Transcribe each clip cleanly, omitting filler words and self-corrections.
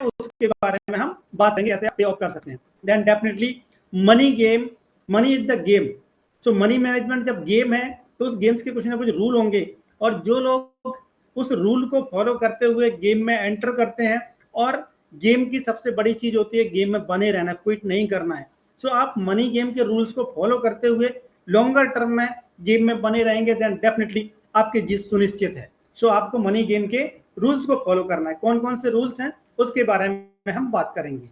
उसके बारे में हम बात करेंगे, ऐसे पे ऑफ कर सकते हैं। Then definitely money game, money is the game. So money management जब गेम है तो उस गेम्स के कुछ ना कुछ रूल होंगे, और जो लोग उस रूल को फॉलो करते हुए गेम में एंटर करते हैं, और गेम की सबसे बड़ी चीज होती है गेम में बने रहना, क्विट नहीं करना है। सो आप मनी गेम के रूल्स को फॉलो करते हुए लॉन्गर टर्म में गेम में बने रहेंगे, देन डेफिनेटली आपकी जीत सुनिश्चित है। सो आपको मनी गेम के रूल्स को फॉलो करना है। कौन कौन से रूल्स हैं उसके बारे में हम बात करेंगे,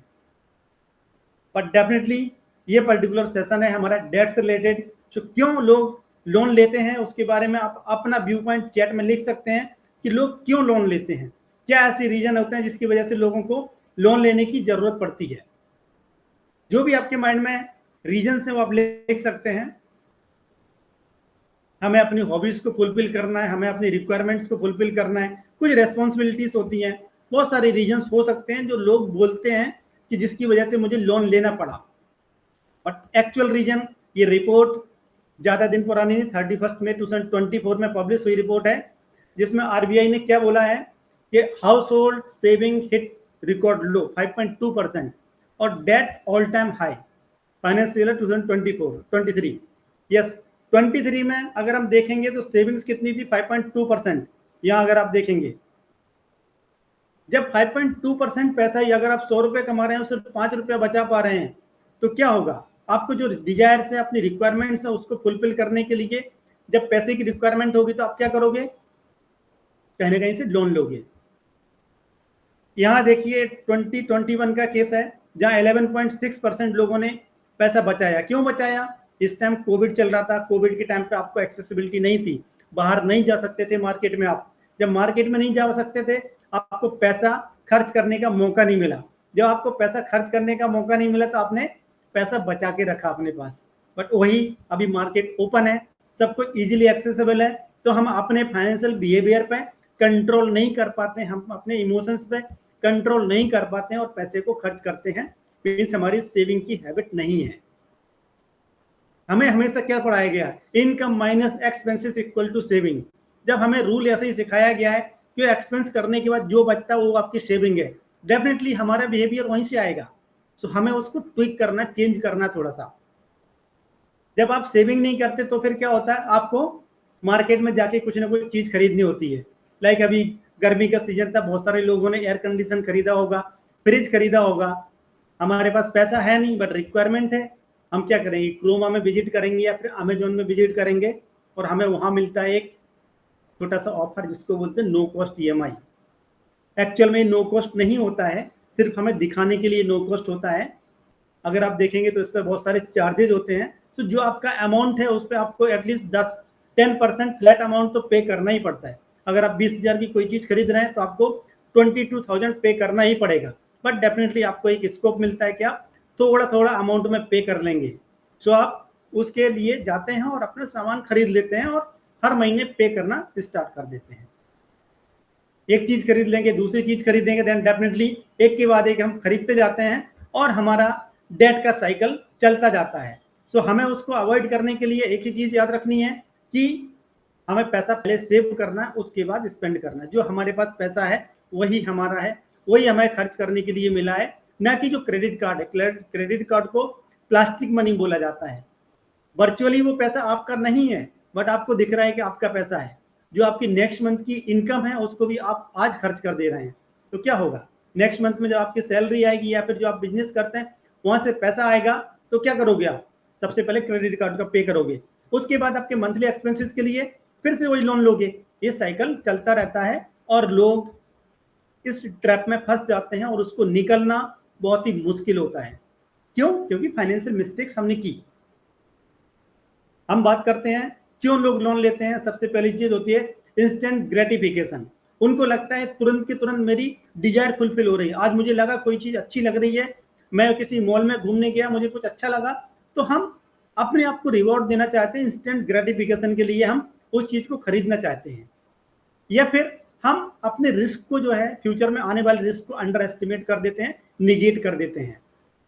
बट डेफिनेटली ये पर्टिकुलर सेशन है हमारा डेट से रिलेटेड। तो क्यों लोग लोन लेते हैं उसके बारे में आप अपना व्यू पॉइंट चैट में लिख सकते हैं कि लोग क्यों लोन लेते हैं, क्या ऐसे रीजन होते हैं जिसकी वजह से लोगों को लोन लेने की जरूरत पड़ती है। जो भी आपके माइंड में रीजन है वो आप लिख सकते हैं। हमें अपनी हॉबीज को फुलफिल करना है, हमें अपनी रिक्वायरमेंट्स को फुलफिल करना है, कुछ रेस्पॉन्सिबिलिटीज होती हैं, बहुत सारे रीजंस हो सकते हैं जो लोग बोलते हैं कि जिसकी वजह से मुझे लोन लेना पड़ा। बट एक्चुअल रीजन, ये रिपोर्ट ज्यादा दिन पुरानी नहीं, 31 मई 2024 में पब्लिश हुई रिपोर्ट है, जिसमें आरबीआई ने क्या बोला है कि household saving hit record low 5.2% और debt all time high financial 2024-23। Yes, 23 में अगर हम देखेंगे तो सेविंग्स कितनी थी 5.2%। यहां अगर आप देखेंगे जब 5.2% पैसा ही अगर आप 100 रुपए कमा रहे हैं सिर्फ 5 रुपया बचा पा रहे हैं तो क्या होगा। आपको जो डिजायर्स है, अपनी रिक्वायरमेंट्स है, उसको फुलफिल करने के लिए जब पैसे की रिक्वायरमेंट होगी तो आप क्या करोगे, कहीं ना कहीं से लोन लोगे। यहां देखिए 2021 का केस है जहां 11.6% लोगों ने पैसा बचाया। क्यों बचाया, इस टाइम कोविड चल रहा था, कोविड के टाइम पे आपको एक्सेसिबिलिटी नहीं थी, बाहर नहीं जा सकते थे मार्केट में। आप जब मार्केट में नहीं जा सकते थे आपको पैसा खर्च करने का मौका नहीं मिला। जब आपको पैसा खर्च करने का मौका नहीं मिला तो आपने पैसा बचा के रखा अपने पास। बट वही अभी मार्केट ओपन है, सबको इजीली एक्सेसिबल है, तो हम अपने फाइनेंशियल बिहेवियर पे कंट्रोल नहीं कर पाते, हम अपने इमोशंस पे कंट्रोल नहीं कर पाते हैं और पैसे को खर्च करते हैं। मीन्स हमारी सेविंग की हैबिट नहीं है। हमें हमेशा क्या पढ़ाया गया, income minus expenses equal to saving. जब हमें रूल ऐसे ही सिखाया गया है कि एक्सपेंस करने के बाद जो बचता है वो आपकी सेविंग है, डेफिनेटली हमारा बिहेवियर वहीं से आएगा। सो हमें उसको ट्विक करना, चेंज करना थोड़ा सा। जब आप सेविंग नहीं करते तो फिर क्या होता है, आपको मार्केट में जाके कुछ ना कुछ चीज खरीदनी होती है। लाइक अभी गर्मी का सीजन था, बहुत सारे लोगों ने एयर कंडीशन खरीदा होगा, फ्रिज खरीदा होगा। हमारे पास पैसा है नहीं बट रिक्वायरमेंट है, हम क्या करेंगे, क्रोमा में विजिट करेंगे या फिर अमेजोन में विजिट करेंगे और हमें वहां मिलता है एक छोटा सा ऑफर जिसको बोलते हैं नो कॉस्ट ईएमआई। एक्चुअल में नो कॉस्ट नहीं होता है, सिर्फ हमें दिखाने के लिए नो कॉस्ट होता है। अगर आप देखेंगे तो इस पर बहुत सारे चार्जेज होते हैं। तो जो आपका अमाउंट है उस पर आपको एटलीस्ट 10% फ्लैट अमाउंट तो पे करना ही पड़ता है। अगर आप 20,000 की कोई चीज खरीद रहे हैं तो आपको 22,000 पे करना ही पड़ेगा। बट डेफिनेटली आपको एक स्कोप मिलता है कि आप थोड़ा थोड़ा अमाउंट में पे कर लेंगे। सो आप उसके लिए जाते हैं और अपना सामान खरीद लेते हैं और हर महीने पे करना स्टार्ट कर देते हैं। एक चीज खरीद लेंगे, दूसरी चीज खरीदेंगे, देन डेफिनेटली एक के बाद एक हम खरीदते जाते हैं और हमारा डेट का साइकिल चलता जाता है। सो हमें उसको अवॉइड करने के लिए एक ही चीज याद रखनी है कि हमें पैसा पहले सेव करना है, उसके बाद स्पेंड करना है। जो हमारे पास पैसा है वही हमारा है, वही हमें खर्च करने के लिए मिला है, ना कि जो क्रेडिट कार्ड है। क्रेडिट कार्ड को प्लास्टिक मनी बोला जाता है। वर्चुअली वो पैसा आपका नहीं है बट आपको दिख रहा है कि आपका पैसा है। जो आपकी नेक्स्ट मंथ की इनकम है उसको भी आप आज खर्च कर दे रहे हैं। तो क्या होगा, नेक्स्ट मंथ में जब आपकी सैलरी आएगी या फिर जो आप बिजनेस करते हैं वहां से पैसा आएगा तो क्या करोगे, आप सबसे पहले क्रेडिट कार्ड का पे करोगे, उसके बाद आपके मंथली एक्सपेंसेस के लिए फिर से वही लोन लोगे। ये साइकिल चलता रहता है और लोग इस ट्रैप में फंस जाते हैं और उसको निकलना बहुत ही मुश्किल होता है। क्यों, क्योंकि फाइनेंशियल मिस्टेक्स हमने की। हम बात करते हैं क्यों लोग लोन लेते हैं। सबसे पहली चीज होती है इंस्टेंट ग्रेटिफिकेशन। उनको लगता है तुरंत के तुरंत मेरी डिजायर फुलफिल हो रही है। आज मुझे लगा कोई चीज अच्छी लग रही है, मैं किसी मॉल में घूमने गया, मुझे कुछ अच्छा लगा, तो हम अपने आप को रिवॉर्ड देना चाहते हैं। इंस्टेंट ग्रेटिफिकेशन के लिए हम उस चीज को खरीदना चाहते हैं। या फिर हम अपने रिस्क को जो है, फ्यूचर में आने वाले रिस्क को अंडर एस्टिमेट कर देते हैं, निगेट कर देते हैं।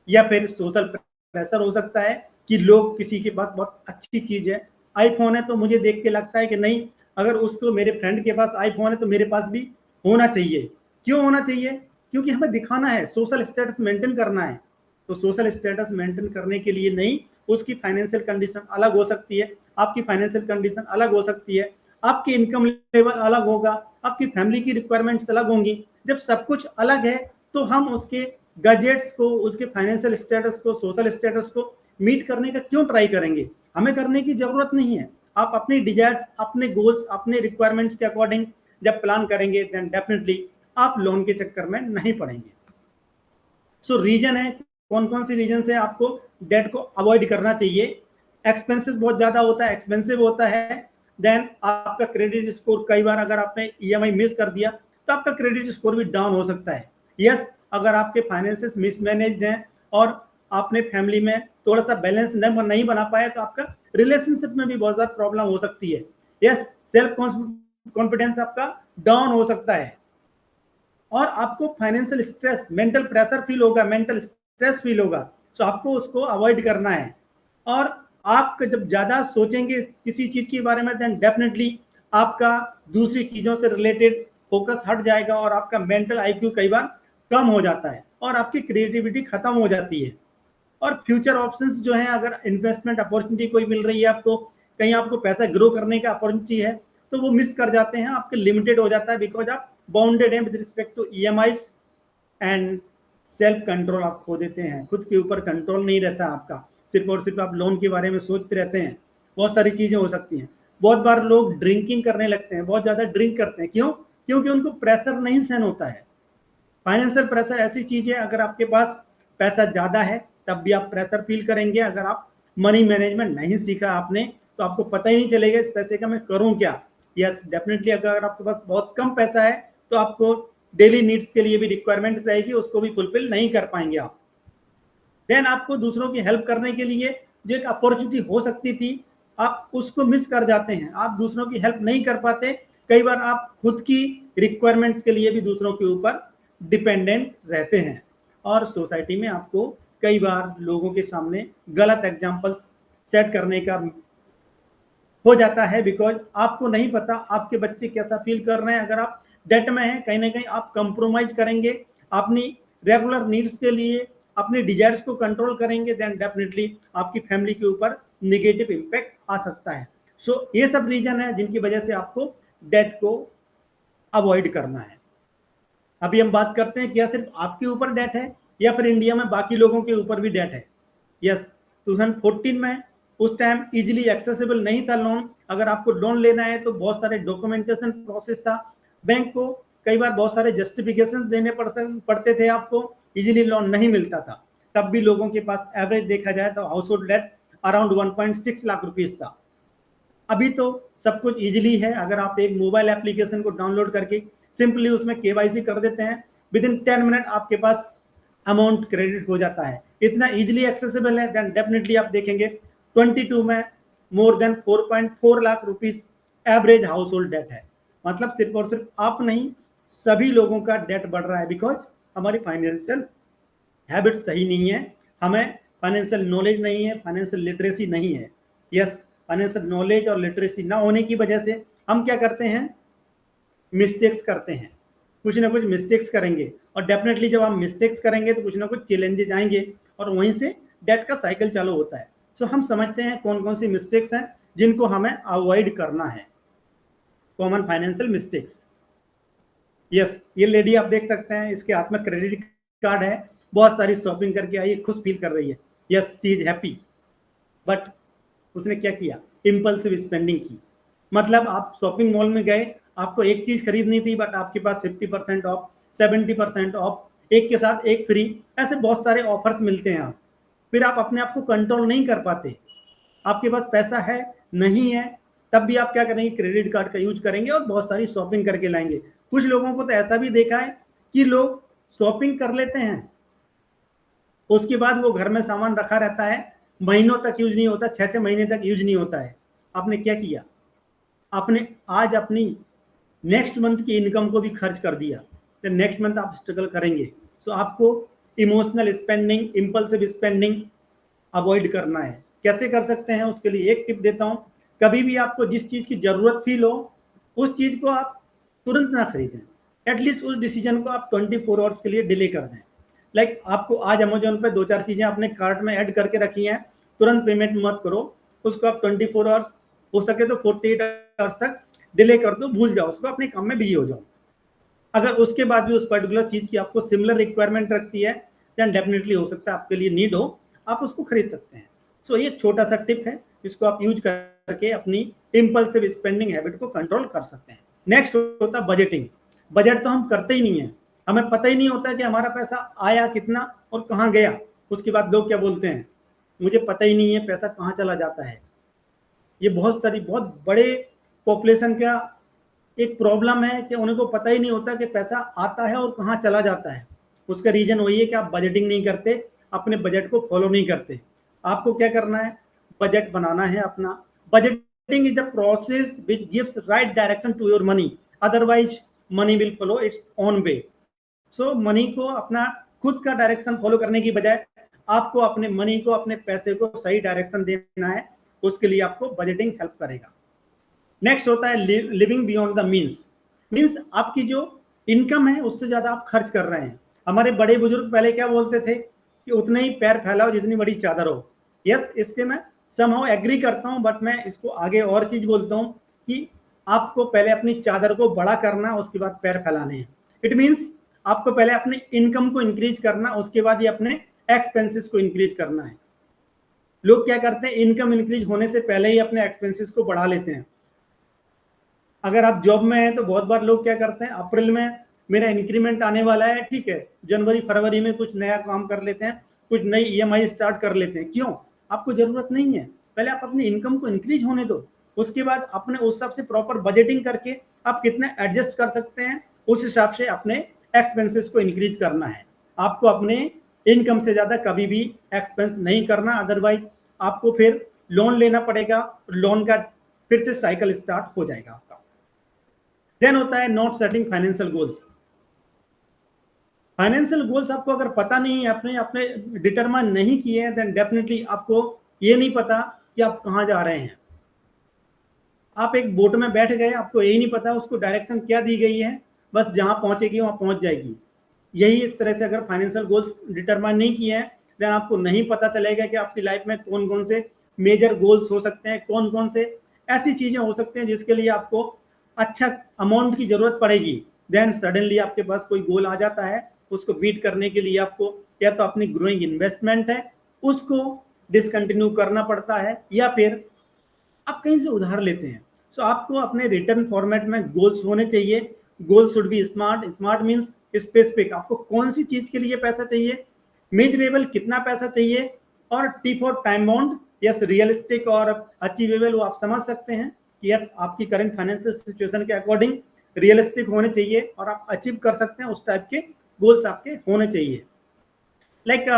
या फिर सोशल प्रेशर हो सकता है कि लोग, किसी के पास बहुत अच्छी चीज है, आईफोन है, तो मुझे देख के लगता है कि नहीं, अगर उसको, मेरे फ्रेंड के पास आईफोन है तो मेरे पास भी होना चाहिए। क्यों होना चाहिए, क्योंकि हमें दिखाना है, सोशल स्टेटस मेंटेन करना है। तो सोशल स्टेटस मेंटेन करने के लिए नहीं, उसकी फाइनेंशियल कंडीशन अलग हो सकती है, आपकी फाइनेंशियल कंडीशन अलग हो सकती है, आपकी इनकम लेवल अलग होगा, आपकी फैमिली की रिक्वायरमेंट्स अलग होंगी। जब सब कुछ अलग है तो हम उसके गैजेट्स को, उसके फाइनेंशियल स्टेटस को, सोशल स्टेटस को मीट करने का क्यों ट्राई करेंगे? हमें करने की जरूरत नहीं है। आप अपनी डिजायर्स, अपने गोल्स, अपने रिक्वायरमेंट्स के अकॉर्डिंग जब प्लान करेंगे देन डेफिनेटली आप लोन के चक्कर में नहीं पड़ेंगे। सो रीजन है, कौन कौन सी रीजन से आपको डेट को अवॉइड करना चाहिए? एक्सपेंसेस बहुत ज्यादा होता है, एक्सपेंसिव होता है, देन आपका क्रेडिट स्कोर, कई बार अगर आपने ईएमआई मिस कर दिया तो आपका क्रेडिट स्कोर भी डाउन हो सकता है। यस, अगर आपके फाइनेंसेस मिसमैनेज्ड हैं और आपने फैमिली में थोड़ा सा बैलेंस नहीं बना पाया तो आपका रिलेशनशिप में भी बहुत ज्यादा प्रॉब्लम हो सकती है। यस, सेल्फ कॉन्फिडेंस आपका डाउन हो सकता है और आपको financial stress, mental pressure feel होगा, मेंटल स्ट्रेस फील होगा। तो आपको उसको अवॉइड करना है। और आप जब ज्यादा सोचेंगे किसी चीज के बारे में देन डेफिनेटली आपका दूसरी चीजों से रिलेटेड फोकस हट जाएगा और आपका मेंटल आईक्यू कई बार कम हो जाता है और आपकी क्रिएटिविटी खत्म हो जाती है। और फ्यूचर ऑप्शंस जो है, अगर इन्वेस्टमेंट अपॉर्चुनिटी कोई मिल रही है आपको, कहीं आपको पैसा ग्रो करने का अपॉर्चुनिटी है, तो वो मिस कर जाते हैं, आपके लिमिटेड हो जाता है बिकॉज आप बाउंडेड हैं with respect to EMIs and self control आप खो देते हैं। खुद के ऊपर कंट्रोल नहीं रहता आपका, सिर्फ और सिर्फ आप लोन के बारे में सोचते रहते हैं। बहुत सारी चीजें हो सकती हैं। बहुत बार लोग ड्रिंकिंग करने लगते हैं, बहुत ज्यादा ड्रिंक करते हैं। क्यों? क्योंकि उनको प्रेशर नहीं सहन होता है। फाइनेंशियल प्रेशर ऐसी चीज है, अगर आपके पास पैसा ज्यादा है तब भी आप प्रेशर फील करेंगे। अगर आप मनी मैनेजमेंट नहीं सीखा आपने तो आपको पता ही नहीं चलेगा इस पैसे का मैं करूं क्या। यस, डेफिनेटली अगर आपके पास बहुत कम पैसा है तो आपको डेली नीड्स के लिए भी रिक्वायरमेंट्स रहेगी, उसको भी फुलफिल नहीं कर पाएंगे आप। देन आपको दूसरों की हेल्प करने के लिए जो एक अपॉर्चुनिटी हो सकती थी, आप उसको मिस कर जाते हैं, आप दूसरों की हेल्प नहीं कर पाते। कई बार आप खुद की रिक्वायरमेंट्स के लिए भी दूसरों के ऊपर डिपेंडेंट रहते हैं और सोसाइटी में आपको कई बार लोगों के सामने गलत एग्जाम्पल्स सेट करने का हो जाता है बिकॉज आपको नहीं पता आपके बच्चे कैसा फील कर रहे हैं। अगर आप डेट में हैं, कहीं ना कहीं आप कंप्रोमाइज करेंगे अपनी रेगुलर नीड्स के लिए, अपने डिजायर्स को कंट्रोल करेंगे, देन डेफिनेटली आपकी फैमिली के ऊपर निगेटिव इम्पैक्ट आ सकता है। सो ये सब रीजन है जिनकी वजह से आपको डेट को अवॉइड करना है। अभी हम बात करते हैं क्या सिर्फ आपके ऊपर डेट है या फिर इंडिया में बाकी लोगों के ऊपर भी डेट है। यस, 2014 में उस टाइम इजीली एक्सेसिबल नहीं था लोन। अगर आपको लोन लेना है तो बहुत सारे डॉक्यूमेंटेशन प्रोसेस था, बैंक को कई बार बहुत सारे जस्टिफिकेशन देने पड़ते थे, आपको इजीली लोन नहीं मिलता था। तब भी लोगों के पास एवरेज देखा जाए तो household debt around 1.6 lakh rupees था। अभी तो सब कुछ इजीली है। अगर आप एक मोबाइल एप्लीकेशन को डाउनलोड करके सिंपली उसमें केवाईसी कर देते हैं, विद इन 10 मिनट आपके पास अमाउंट क्रेडिट हो जाता है। इतना इजीली एक्सेसिबल है, देन डेफिनेटली आप देखेंगे 22 में more than 4.4 lakh rupees average household debt है। मतलब सिर्फ और सिर्फ आप नहीं, सभी लोगों का डेट बढ़ रहा है बिकॉज हमारी फाइनेंशियल हैबिट सही नहीं है, हमें फाइनेंशियल नॉलेज नहीं है, फाइनेंशियल लिटरेसी नहीं है। यस, फाइनेंशियल नॉलेज और लिटरेसी ना होने की वजह से हम क्या करते हैं, मिस्टेक्स करते हैं, कुछ ना कुछ मिस्टेक्स करेंगे और डेफिनेटली जब हम मिस्टेक्स करेंगे तो कुछ ना कुछ चैलेंजेस आएंगे और वहीं से डेट का साइकिल चालू होता है। सो हम समझते हैं कौन कौन सी मिस्टेक्स हैं जिनको हमें अवॉइड करना है। Common financial mistakes. यस, ये लेडी आप देख सकते हैं, इसके हाथ में क्रेडिट कार्ड है, बहुत सारी शॉपिंग करके आई, खुश फील कर रही है। Yes, she is happy, but उसने क्या किया, इम्पल्सिव स्पेंडिंग की। मतलब आप शॉपिंग मॉल में गए, आपको एक चीज खरीदनी थी बट आपके पास 50% ऑफ, 70% ऑफ, एक के साथ एक फ्री, ऐसे बहुत सारे ऑफर्स मिलते हैं। आप फिर आप अपने आप को कंट्रोल नहीं कर पाते, आपके पास पैसा है नहीं है, तब भी आप क्या करेंगे, क्रेडिट कार्ड का यूज करेंगे और बहुत सारी शॉपिंग करके लाएंगे। कुछ लोगों को तो ऐसा भी देखा है कि लोग शॉपिंग कर लेते हैं, उसके बाद वो घर में सामान रखा रहता है, महीनों तक यूज नहीं होता, 6-6 महीने तक यूज नहीं होता है। आपने क्या किया, आपने आज अपनी नेक्स्ट मंथ की इनकम को भी खर्च कर दिया, तो नेक्स्ट मंथ आप स्ट्रगल करेंगे। सो आपको emotional spending, impulsive spending avoid करना है। कैसे कर सकते हैं, उसके लिए एक टिप देता हूं। कभी भी आपको जिस चीज की जरूरत फील हो, उस चीज को आप तुरंत ना खरीदें। एटलीस्ट उस डिसीजन को आप 24 आवर्स के लिए डिले कर दें। लाइक आपको आज अमेजोन पे 2-4 चीजें अपने कार्ट में ऐड करके रखी हैं, तुरंत पेमेंट मत करो, उसको आप 24 आवर्स, हो सके तो 48 आवर्स तक डिले कर दो, भूल जाओ उसको, अपने काम में बिजी हो जाओ। अगर उसके बाद भी उस पर्टिकुलर चीज की आपको सिमिलर रिक्वायरमेंट रखती है, देन डेफिनेटली हो सकता है आपके लिए नीड हो, आप उसको खरीद सकते हैं। सो ये छोटा सा टिप है, इसको आप यूज करके अपनी इम्पल्सिव स्पेंडिंग हैबिट को कंट्रोल कर सकते हैं। नेक्स्ट होता है बजटिंग। बजट तो हम करते ही नहीं है, हमें पता ही नहीं होता कि हमारा पैसा आया कितना और कहाँ गया। उसके बाद लोग क्या बोलते हैं, मुझे पता ही नहीं है पैसा कहाँ चला जाता है। ये बहुत बड़े पॉपुलेशन का एक प्रॉब्लम है कि उनको पता ही नहीं होता कि पैसा आता है और कहाँ चला जाता है। उसका रीजन वही है कि आप बजटिंग नहीं करते, अपने बजट को फॉलो नहीं करते। आपको क्या करना है, बजट बनाना है अपना। Budgeting is the process which gives right direction to your money, otherwise money will follow its own way. So money को अपना खुद का डायरेक्शन फॉलो करने की बजाय आपको अपने मनी को, अपने पैसे को सही डायरेक्शन देना है, उसके लिए आपको बजटिंग हेल्प करेगा। नेक्स्ट होता है लिविंग बियॉन्ड द मीन्स आपकी जो इनकम है उससे ज्यादा आप खर्च कर रहे हैं। हमारे बड़े बुजुर्ग पहले क्या बोलते थे कि उतने ही पैर फैलाओ जितनी बड़ी चादर हो। यस, इसके मैं समहाउ एग्री करता हूं, बट मैं इसको आगे और चीज बोलता हूं कि आपको पहले अपनी चादर को बड़ा करना, उसके बाद पैर फैलाने हैं। इट मीन्स आपको पहले अपने इनकम को इंक्रीज करना, उसके बाद ये अपने एक्सपेंसेस को इंक्रीज करना है। लोग क्या करते हैं, इनकम इंक्रीज होने से पहले ही अपने एक्सपेंसेस को बढ़ा लेते हैं। अगर आप जॉब में हैं तो बहुत बार लोग क्या करते हैं, अप्रैल में मेरा इंक्रीमेंट आने वाला है, ठीक है, जनवरी फरवरी में कुछ नया काम कर लेते हैं, कुछ नई ईएमआई स्टार्ट कर लेते हैं। क्यों? आपको जरूरत नहीं है, पहले आप अपनी इनकम को इंक्रीज होने दो, उसके बाद अपने उस हिसाब से प्रॉपर बजटिंग करके आप कितना एडजस्ट कर सकते हैं, उस हिसाब से अपने एक्सपेंसेस को इंक्रीज करना है। आपको अपने इनकम से ज्यादा कभी भी एक्सपेंस नहीं करना, अदरवाइज आपको फिर लोन लेना पड़ेगा, लोन का फिर से साइकिल स्टार्ट हो जाएगा आपका। देन होता है not setting financial goals. Financial goals आपको अगर पता नहीं है, अपने अपने डिटरमाइन नहीं किए हैं, देन डेफिनेटली आपको ये नहीं पता कि आप कहाँ जा रहे हैं। आप एक बोट में बैठ गए, आपको यही नहीं पता उसको डायरेक्शन क्या दी गई है, बस जहां पहुंचेगी वहां पहुंच जाएगी। यही इस तरह से अगर फाइनेंशियल गोल्स डिटरमाइन नहीं किए हैं, देन आपको नहीं पता चलेगा कि आपकी लाइफ में कौन कौन से मेजर गोल्स हो सकते हैं, कौन कौन से ऐसी चीजें हो सकते हैं जिसके लिए आपको अच्छा अमाउंट की जरूरत पड़ेगी। देन सडनली आपके पास कोई गोल आ जाता है, उसको बीट करने के लिए आपको या तो अपनी ग्रोइंग इन्वेस्टमेंट है उसको डिसकंटिन्यू करना पड़ता है, या फिर आप कहीं से उधार लेते हैं। सो आपको अपने रिटर्न फॉर्मेट में गोल्स होने चाहिए। Goal should be smart. Smart means specific, आपको कौन सी चीज के लिए पैसा चाहिए, मेजरेबल कितना पैसा चाहिए, और T for time bound, yes realistic और अचीवेबल, वो आप समझ सकते हैं कि यार आपकी करंट फाइनेंशियल सिचुएशन के अकॉर्डिंग रियलिस्टिक होने चाहिए और आप अचीव कर सकते हैं, उस टाइप के गोल्स आपके होने चाहिए। लाइक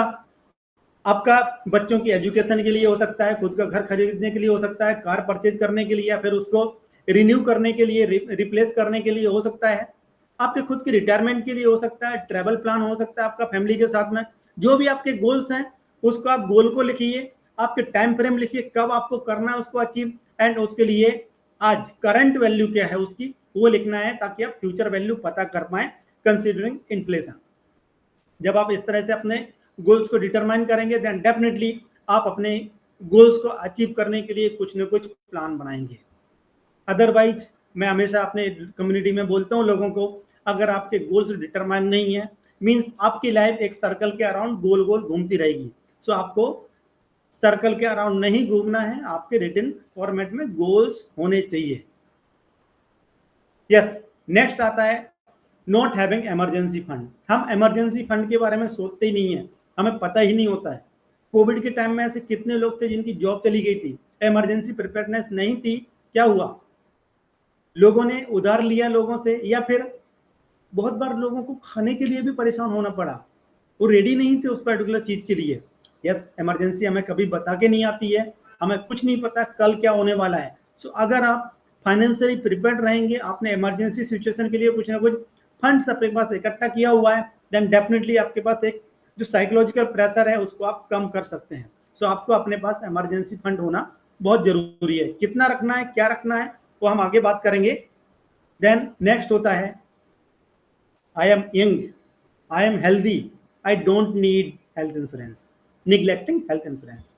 आपका बच्चों की एजुकेशन के लिए हो सकता है, खुद का घर खरीदने के लिए हो सकता है, कार परचेज करने के लिए, या फिर उसको रिन्यू करने के लिए, रिप्लेस करने के लिए हो सकता है, आपके खुद की रिटायरमेंट के लिए हो सकता है, ट्रैवल प्लान हो सकता है आपका फैमिली के साथ में। जो भी आपके गोल्स हैं उसको आप गोल को लिखिए, आपके टाइम फ्रेम लिखिए, कब आपको करना है उसको अचीव, एंड उसके लिए आज करंट वैल्यू क्या है उसकी, वो लिखना है, ताकि आप फ्यूचर वैल्यू पता कर पाए कंसिडरिंग इन्फ्लेशन। जब आप इस तरह से अपने गोल्स को डिटरमाइन करेंगे, देन डेफिनेटली आप अपने गोल्स को अचीव करने के लिए कुछ न कुछ प्लान बनाएंगे। अदरवाइज मैं हमेशा अपने कम्युनिटी में बोलता हूँ लोगों को, अगर आपके गोल्स डिटरमाइन नहीं है, मीन्स आपकी लाइफ एक सर्कल के अराउंड गोल गोल घूमती रहेगी। सो आपको सर्कल के अराउंड नहीं घूमना है, आपके रिटन फॉर्मेट में गोल्स होने चाहिए। यस, नेक्स्ट आता है नॉट हैविंग इमरजेंसी फंड। हम इमरजेंसी फंड के बारे में सोचते ही नहीं है, हमें पता ही नहीं होता है। कोविड के टाइम में ऐसे कितने लोग थे जिनकी जॉब चली गई थी, इमरजेंसी प्रिपेयरनेस नहीं थी, क्या हुआ, लोगों ने उधार लिया लोगों से, या फिर बहुत बार लोगों को खाने के लिए भी परेशान होना पड़ा, वो रेडी नहीं थे उस पर्टिकुलर चीज के लिए। यस, इमरजेंसी हमें कभी बता के नहीं आती है, हमें कुछ नहीं पता कल क्या होने वाला है। सो अगर आप फाइनेंशियली प्रिपेयर्ड रहेंगे, आपने इमरजेंसी सिचुएशन के लिए कुछ ना कुछ फंड्स अपने पास इकट्ठा किया हुआ है, देन डेफिनेटली आपके पास एक जो साइकोलॉजिकल प्रेशर है उसको आप कम कर सकते हैं। सो आपको अपने पास इमरजेंसी फंड होना बहुत जरूरी है। कितना रखना है, क्या रखना है, वो हम आगे बात करेंगे। देन नेक्स्ट होता है I am young, I am healthy, I don't need health insurance, neglecting health insurance.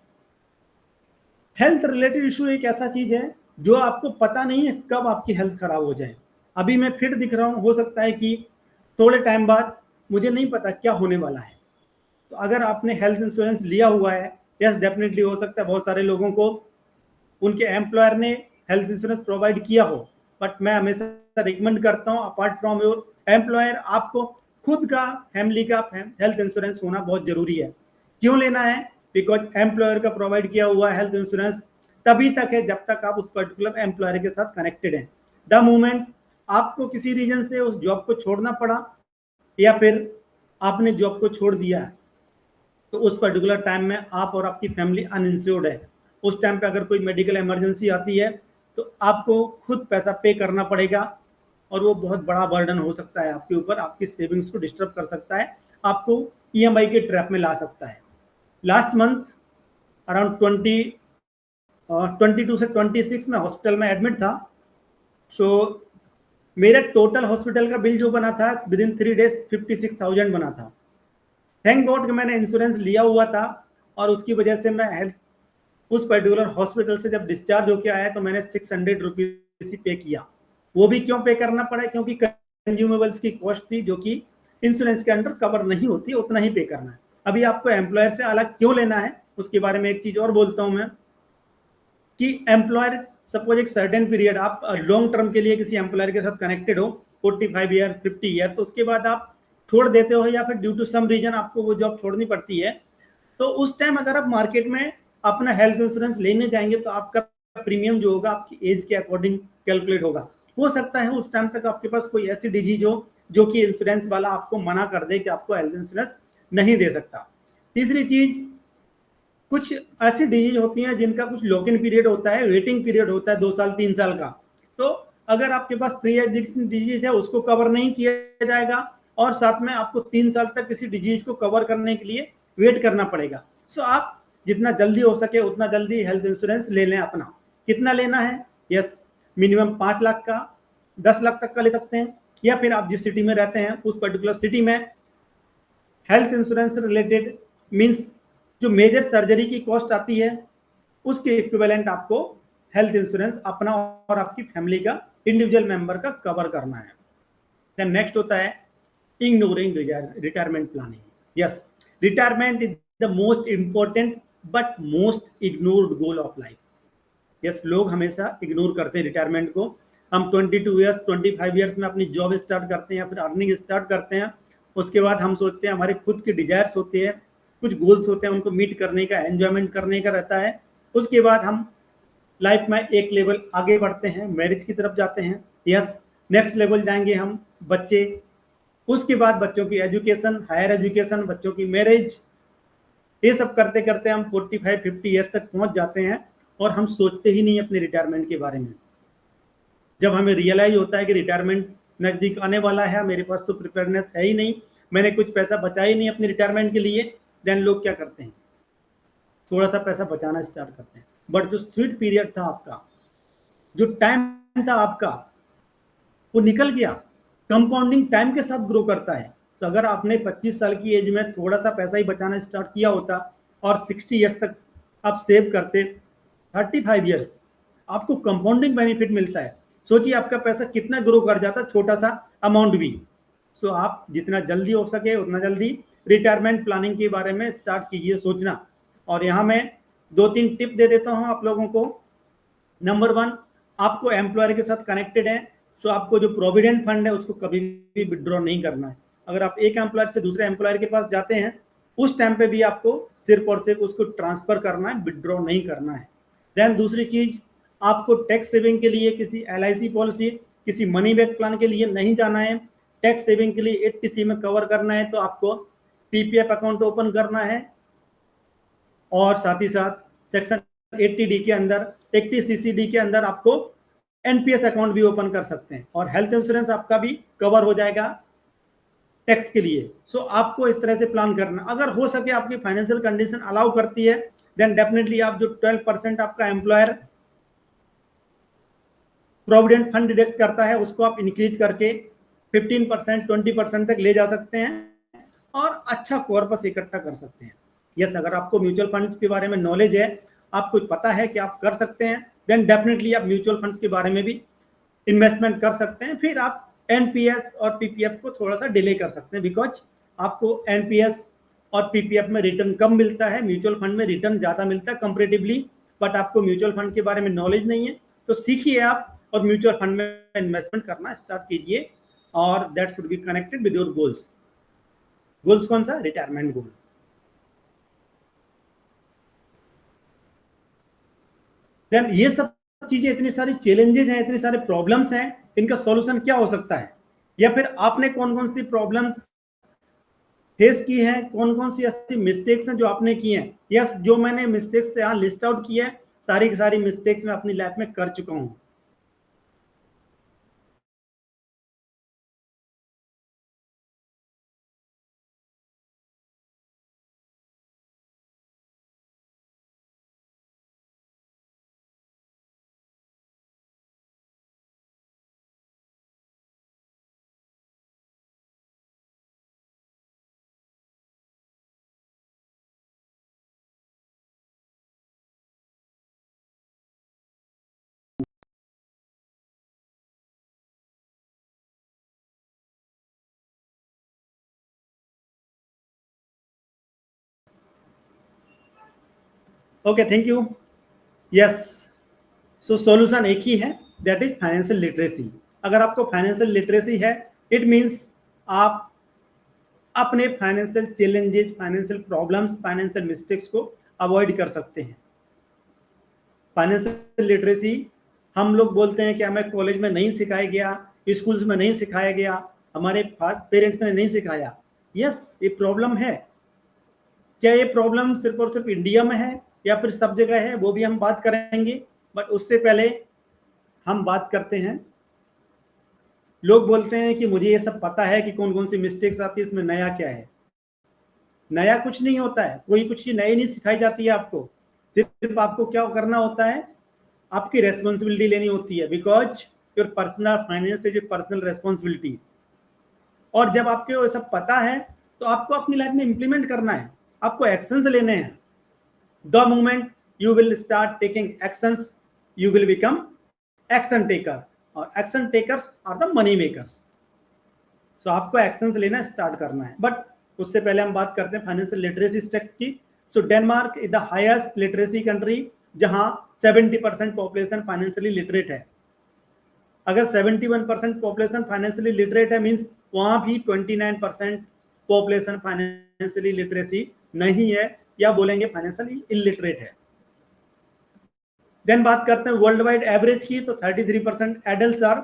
Health related issue एक ऐसा चीज है जो आपको पता नहीं है कब आपकी हेल्थ खराब हो जाए। अभी मैं फिट दिख रहा हूँ, हो सकता है कि थोड़े टाइम बाद मुझे नहीं पता क्या होने वाला है। तो अगर आपने हेल्थ इंश्योरेंस लिया हुआ है, यस डेफिनेटली हो सकता है बहुत सारे लोगों को उनके एम्प्लॉयर ने हेल्थ इंश्योरेंस प्रोवाइड किया हो, बट मैं हमेशा रिकमेंड करता हूँ अपार्ट फ्रॉम योर एम्प्लॉयर आपको खुद का फैमिली का हेल्थ इंश्योरेंस होना बहुत जरूरी है। क्यों लेना है? बिकॉज एम्प्लॉयर का प्रोवाइड किया हुआ हेल्थ इंश्योरेंस तभी तक है जब तक आप उस पर्टिकुलर एम्प्लॉयर के साथ कनेक्टेड हैं। द मोमेंट आपको किसी रीजन से उस जॉब को छोड़ना पड़ा या फिर आपने जॉब को छोड़ दिया, तो उस पर्टिकुलर टाइम में आप और आपकी फैमिली अनइंश्योर्ड है। उस टाइम पे अगर कोई मेडिकल इमरजेंसी आती है तो आपको खुद पैसा पे करना पड़ेगा और वो बहुत बड़ा बर्डन हो सकता है आपके ऊपर, आपकी सेविंग्स को डिस्टर्ब कर सकता है, आपको ईएमआई के ट्रैप में ला सकता है। लास्ट मंथ अराउंड 22 से 26 में हॉस्पिटल में एडमिट था। सो मेरा टोटल हॉस्पिटल का बिल जो बना था विद इन 3 days 56,000 बना था। थैंक गॉड कि मैंने इंश्योरेंस लिया हुआ था और उसकी वजह से मैं हेल्थ उस पर्टिकुलर हॉस्पिटल से जब डिस्चार्ज होकर आया तो मैंने 600 रुपीज ही पे किया। वो भी क्यों पे करना पड़ा? क्योंकि कंज्यूमेबल्स की कॉस्ट थी जो कि इंश्योरेंस के अंडर कवर नहीं होती, उतना ही पे करना है। अभी आपको एम्प्लॉयर से अलग क्यों लेना है उसके बारे में एक चीज और बोलता हूं मैं कि एम्प्लॉयर सपोज एक सर्टेन पीरियड आप लॉन्ग टर्म के लिए किसी एम्प्लॉयर के साथ कनेक्टेड हो 45 ईयर्स 50 ईयर्स, उसके बाद आप छोड़ देते हो या फिर ड्यू टू सम रीजन आपको वो जॉब छोड़नी पड़ती है, तो उस टाइम अगर आप मार्केट में अपना हेल्थ इंश्योरेंस लेने जाएंगे तो आपका प्रीमियम जो होगा आपकी एज के अकॉर्डिंग कैलकुलेट होगा। हो सकता है उस टाइम तक आपके पास कोई ऐसी डिजीज हो जो कि इंश्योरेंस वाला आपको मना कर दे कि आपको हेल्थ इंश्योरेंस नहीं दे सकता। तीसरी चीज, कुछ ऐसी डिजीज होती हैं जिनका कुछ लॉक इन पीरियड होता है, वेटिंग पीरियड होता है 2 साल 3 साल का। तो अगर आपके पास प्री एग्जिस्टिंग डिजीज है उसको कवर नहीं किया जाएगा और साथ में आपको 3 साल तक किसी डिजीज को कवर करने के लिए वेट करना पड़ेगा। सो आप जितना जल्दी हो सके उतना जल्दी हेल्थ इंश्योरेंस ले लें अपना। कितना लेना है? यस, मिनिमम 5 लाख का, 10 लाख तक का ले सकते हैं, या फिर आप जिस सिटी में रहते हैं उस पर्टिकुलर सिटी में हेल्थ इंश्योरेंस रिलेटेड मीन्स जो मेजर सर्जरी की कॉस्ट आती है उसके इक्विवेलेंट आपको हेल्थ इंश्योरेंस अपना और आपकी फैमिली का इंडिविजुअल मेंबर का कवर करना है। देन नेक्स्ट होता है ignoring retirement planning. Yes, retirement is the most important but most ignored goal of life. Yes, लोग हमेशा इग्नोर करते हैं रिटायरमेंट को। हम 22 ईयर्स 25 ईयर्स में अपनी जॉब स्टार्ट करते हैं या फिर अर्निंग स्टार्ट करते हैं। उसके बाद हम सोचते हैं हमारे खुद के डिजायर्स होते हैं, कुछ गोल्स होते हैं, उनको मीट करने का, एंजॉयमेंट करने का रहता है। उसके बाद हम लाइफ में एक लेवल आगे बढ़ते हैं, मैरिज की तरफ जाते हैं। यस, नेक्स्ट लेवल जाएंगे हम, बच्चे, उसके बाद बच्चों की एजुकेशन, हायर एजुकेशन, बच्चों की मैरिज, ये सब करते करते हम 45-50 ईयर्स तक पहुंच जाते हैं और हम सोचते ही नहीं अपने रिटायरमेंट के बारे में। जब हमें रियलाइज होता है कि रिटायरमेंट नजदीक आने वाला है, मेरे पास तो प्रिपेयरनेस है ही नहीं, मैंने कुछ पैसा बचा ही नहीं अपने रिटायरमेंट के लिए, देन लोग क्या करते हैं? थोड़ा सा पैसा बचाना स्टार्ट करते हैं। बट जो स्वीट पीरियड था आपका, जो टाइम था आपका, वो निकल गया। कंपाउंडिंग टाइम के साथ ग्रो करता है। तो अगर आपने 25 साल की एज में थोड़ा सा पैसा ही बचाना स्टार्ट किया होता और 60 ईयर्स तक आप सेव करते, 35 ईयर्स, आपको कंपाउंडिंग बेनिफिट मिलता है। सोचिए आपका पैसा कितना ग्रो कर जाता, छोटा सा अमाउंट भी। सो आप जितना जल्दी हो सके उतना जल्दी रिटायरमेंट प्लानिंग के बारे में स्टार्ट कीजिए सोचना। और यहाँ मैं 2-3 टिप दे देता हूँ आप लोगों को। नंबर 1, आपको एम्प्लॉयर के साथ कनेक्टेड है, सो आपको जो प्रोविडेंट फंड है उसको कभी भी विड्रॉ नहीं करना है। अगर आप एक एम्प्लॉयर से दूसरे एम्प्लॉयर के पास जाते हैं उस टाइम पे भी आपको सिर्फ और सिर्फ उसको ट्रांसफर करना है, विड्रॉ नहीं करना है। देन दूसरी चीज, आपको टैक्स सेविंग के लिए किसी LIC पॉलिसी, किसी मनी बैक प्लान के लिए नहीं जाना है। टैक्स सेविंग के लिए 80C में कवर करना है तो आपको PPF अकाउंट ओपन करना है और साथ ही साथ सेक्शन 80D के अंदर, 80CCD के अंदर आपको NPS अकाउंट भी ओपन कर सकते हैं और हेल्थ इंश्योरेंस आपका भी कवर हो जाएगा टैक्स के लिए। सो आपको इस तरह से प्लान करना। अगर हो सके आपकी फाइनेंशियल कंडीशन अलाउ करती है देन डेफिनेटली आप जो 12% आपका एम्प्लॉयर प्रोविडेंट फंड डिडक्ट करता है उसको आप इंक्रीज करके 15% 20% तक ले जा सकते हैं और अच्छा कॉर्पस इकट्ठा कर सकते हैं। यस, अगर आपको म्यूचुअल फंड्स के बारे में नॉलेज है, आपको पता है कि आप कर सकते हैं, देन डेफिनेटली आप म्यूचुअल फंड्स के बारे में भी इन्वेस्टमेंट कर सकते हैं। फिर आप एनपीएस और पीपीएफ को थोड़ा सा डिले कर सकते हैं, बिकॉज आपको एनपीएस और पीपीएफ में रिटर्न कम मिलता है, म्यूचुअल फंड में रिटर्न ज्यादा मिलता है कंपैरेटिवली। बट आपको म्यूचुअल फंड के बारे में नॉलेज नहीं है, तो सीखिए आप और म्यूचुअल फंड में इन्वेस्टमेंट करना स्टार्ट कीजिए, और that should be connected with your goals. Goals कौन सा? रिटायरमेंट गोल। देन ये सब चीजें, इतनी सारी चैलेंजेस हैं, इतनी सारे प्रॉब्लम्स हैं, इनका सॉल्यूशन क्या हो सकता है, या फिर आपने कौन कौन सी प्रॉब्लम्स फेस की हैं, कौन कौन सी ऐसी मिस्टेक्स हैं जो आपने की हैं। यस, जो मैंने मिस्टेक्स यहाँ लिस्ट आउट किया है, सारी की सारी मिस्टेक्स मैं अपनी लाइफ में कर चुका हूँ। Okay, thank you. Yes, so solution एक ही है, दैट इज फाइनेंशियल लिटरेसी। अगर आपको फाइनेंशियल लिटरेसी है, इट मीन्स आप अपने financial challenges, financial problems, financial mistakes को अवॉइड कर सकते हैं। फाइनेंशियल लिटरेसी हम लोग बोलते हैं कि हमें कॉलेज में नहीं सिखाया गया, स्कूल्स में नहीं सिखाया गया, हमारे पेरेंट्स ने नहीं सिखाया। यस, ये प्रॉब्लम है। क्या ये प्रॉब्लम सिर्फ और सिर्फ इंडिया में है या फिर सब जगह है, वो भी हम बात करेंगे। बट उससे पहले हम बात करते हैं, लोग बोलते हैं कि मुझे ये सब पता है कि कौन कौन सी मिस्टेक्स आती है, इसमें नया क्या है। नया कुछ नहीं होता है, कोई कुछ चीज नई नहीं सिखाई जाती है आपको। सिर्फ आपको क्या करना होता है, आपकी रेस्पॉन्सिबिलिटी लेनी होती है, because your personal finance is a personal responsibility. और जब आपको ये सब पता है, तो आपको अपनी लाइफ में इंप्लीमेंट करना है, आपको एक्शंस लेने हैं। The moment you will start taking actions, you will become action taker, और action takers are the money makers. So आपको एक्शंस लेना स्टार्ट करना है। बट उससे पहले हम बात करते हैं फाइनेंशियल लिटरेसी स्टेट्स की। So Denmark is the highest literacy country, जहां 70% पॉपुलेशन फाइनेंशियली लिटरेट है। अगर 71% पॉपुलेशन फाइनेंशियली लिटरेट है, मींस वहां भी 29% पॉपुलेशन फाइनेंशियली लिटरेसी नहीं है, या बोलेंगे फाइनेंशियली इलिटरेट है। देन बात करते हैं वर्ल्ड वाइड एवरेज की, तो 33% adults are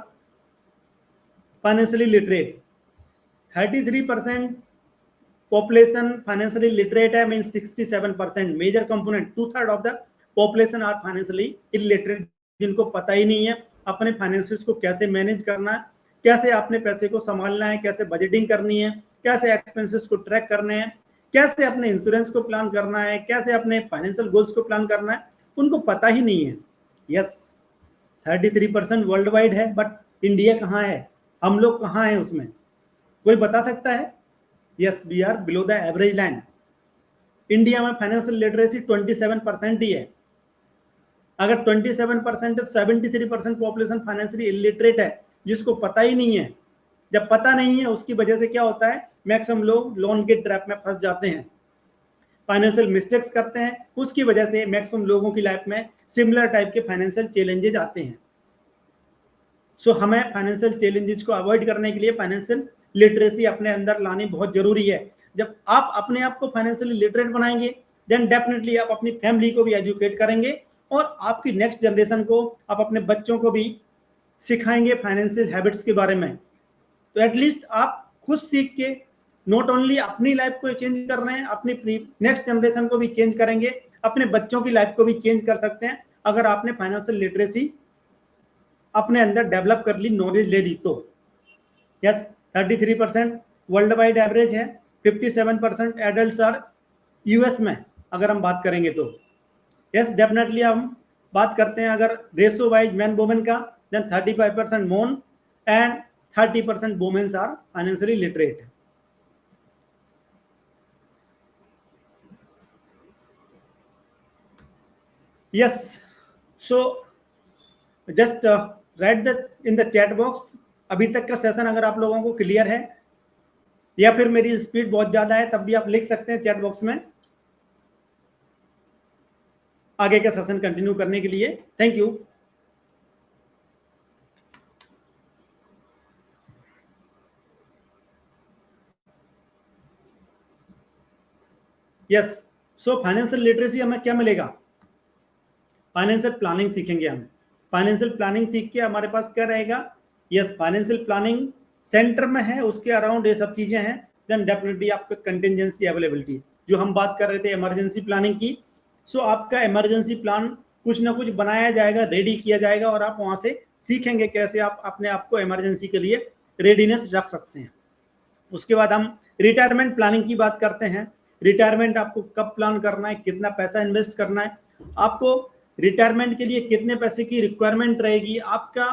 financially literate. 33% population financially literate है, means 67% major component, 2/3 of the population are financially illiterate, जिनको पता ही नहीं है अपने फाइनेंसेस को कैसे मैनेज करना है, कैसे अपने पैसे को संभालना है, कैसे बजटिंग करनी है, कैसे एक्सपेंसेस को ट्रैक करने हैं, कैसे अपने इंश्योरेंस को प्लान करना है, कैसे अपने फाइनेंशियल गोल्स को प्लान करना है, उनको पता ही नहीं है। यस, 33% वर्ल्ड वाइड है, बट इंडिया कहाँ है, हम लोग कहाँ हैं उसमें, कोई बता सकता है? Yes, we are below the average line. India में फाइनेंशियल लिटरेसी 27% ही है। अगर 27% 73% पॉपुलेशन फाइनेंशियली इलिटरेट है, जिसको पता ही नहीं है। जब पता नहीं है, उसकी वजह से क्या होता है, मैक्सिमम लोग लोन के ट्रैप में फंस जाते हैं, फाइनेंशियल मिस्टेक्स करते हैं, उसकी वजह से मैक्सिमम लोगों की लाइफ में सिमिलर टाइप के फाइनेंशियल चैलेंजेस आते हैं। सो हमें फाइनेंशियल चैलेंजेस को अवॉइड करने के लिए फाइनेंशियल लिटरेसी अपने अंदर लानी बहुत जरूरी है। जब आप अपने आप को फाइनेंशियली लिटरेट बनाएंगे, देन डेफिनेटली आप अपनी फैमिली को भी एजुकेट करेंगे, और आपकी नेक्स्ट जनरेशन को, आप अपने बच्चों को भी सिखाएंगे फाइनेंशियल हैबिट्स के बारे में। तो एटलीस्ट आप खुद सीख के नॉट ओनली अपनी लाइफ को चेंज कर रहे हैं, अपनी नेक्स्ट जनरेशन को भी चेंज करेंगे, अपने बच्चों की लाइफ को भी चेंज कर सकते हैं, अगर आपने फाइनेंशियल लिटरेसी अपने अंदर डेवलप कर ली, नॉलेज ले ली तो। यस, 33% वर्ल्ड वाइड एवरेज है, 57% एडल्ट्स आर यूएस में, अगर हम बात करेंगे तो। यस, डेफिनेटली हम बात करते हैं अगर रेशो वाइज मैन वुमेन का, देन 35% मोन and 30% women are financially literate. Yes, so just write that in the chat box. अभी तक का सेशन अगर आप लोगों को क्लियर है या फिर मेरी स्पीड बहुत ज्यादा है, तब भी आप लिख सकते हैं चैट बॉक्स में आगे का सेशन कंटिन्यू करने के लिए. Thank you. Yes, so financial literacy हमें क्या मिलेगा? फाइनेंशियल प्लानिंग सीखेंगे हम. फाइनेंशियल प्लानिंग सीख के हमारे पास क्या रहेगा? यस, फाइनेंशियल प्लानिंग सेंटर में है, उसके अराउंड ये सब चीजें हैं. देन डेफिनेटली आपका कंटिजेंसी अवेलेबिलिटी, जो हम बात कर रहे थे इमरजेंसी प्लानिंग की. सो आपका इमरजेंसी प्लान कुछ ना कुछ बनाया जाएगा, रेडी किया जाएगा, और आप वहां से सीखेंगे कैसे आप अपने आप को इमरजेंसी के लिए रेडीनेस रख सकते हैं. उसके बाद हम रिटायरमेंट प्लानिंग की बात करते हैं. रिटायरमेंट आपको कब प्लान करना है, कितना पैसा इन्वेस्ट करना है, आपको रिटायरमेंट के लिए कितने पैसे की रिक्वायरमेंट रहेगी, आपका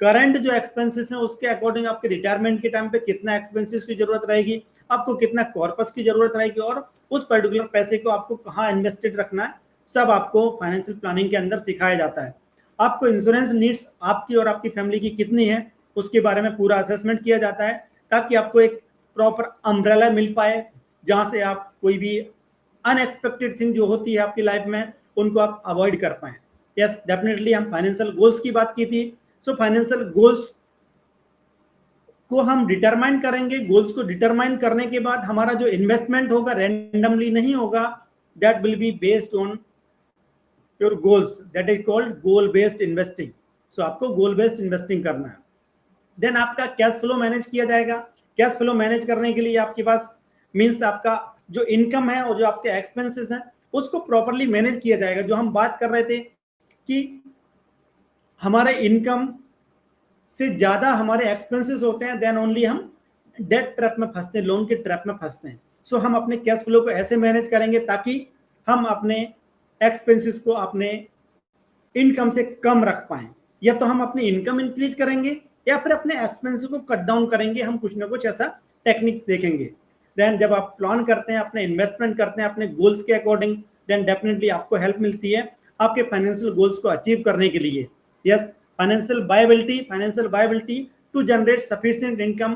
करंट जो एक्सपेंसेस है उसके अकॉर्डिंग आपके रिटायरमेंट के टाइम पे कितना एक्सपेंसेस की जरूरत रहेगी, आपको कितना कॉर्पस की जरूरत रहेगी, और उस पर्टिकुलर पैसे को आपको कहाँ इन्वेस्टेड रखना है, सब आपको फाइनेंशियल प्लानिंग के अंदर सिखाया जाता है. आपको इंश्योरेंस नीड्स आपकी और आपकी फैमिली की कितनी है, उसके बारे में पूरा असेसमेंट किया जाता है, ताकि आपको एक प्रॉपर अम्ब्रेला मिल पाए, जहां से आप कोई भी अनएक्सपेक्टेड थिंग जो होती है आपकी लाइफ में उनको आप अवॉइड कर पाए. यस, डेफिनेटली हम फाइनेंशियल गोल्स की बात की थी. सो फाइनेंशियल गोल्स को हम डिटरमाइन करेंगे. गोल्स को डिटरमाइन करने के बाद हमारा जो इन्वेस्टमेंट होगा रैंडमली नहीं होगा, that will be based on your goals, that is called goal based investing. So आपको गोल बेस्ड इन्वेस्टिंग करना है. देन आपका कैश फ्लो मैनेज किया जाएगा. कैश फ्लो मैनेज करने के लिए आपके पास मीन्स आपका जो इनकम है और जो आपके एक्सपेंसेस हैं उसको प्रॉपरली मैनेज किया जाएगा. जो हम बात कर रहे थे कि हमारे इनकम से ज्यादा हमारे एक्सपेंसेस होते हैं, देन ओनली हम डेट ट्रैप में फंसते हैं, लोन के ट्रैप में फंसते हैं. सो हम अपने कैश फ्लो को ऐसे मैनेज करेंगे ताकि हम अपने एक्सपेंसेस को अपने इनकम से कम रख पाए. या तो हम अपनी इनकम इंक्रीज करेंगे या फिर अपने एक्सपेंसेस को कट डाउन करेंगे. हम कुछ ना कुछ ऐसा टेक्निक देखेंगे. देन जब आप प्लान करते हैं, अपने इन्वेस्टमेंट करते हैं अपने गोल्स के अकॉर्डिंग, देन डेफिनेटली आपको हेल्प मिलती है आपके फाइनेंशियल गोल्स को अचीव करने के लिए. Yes, financial viability to generate sufficient income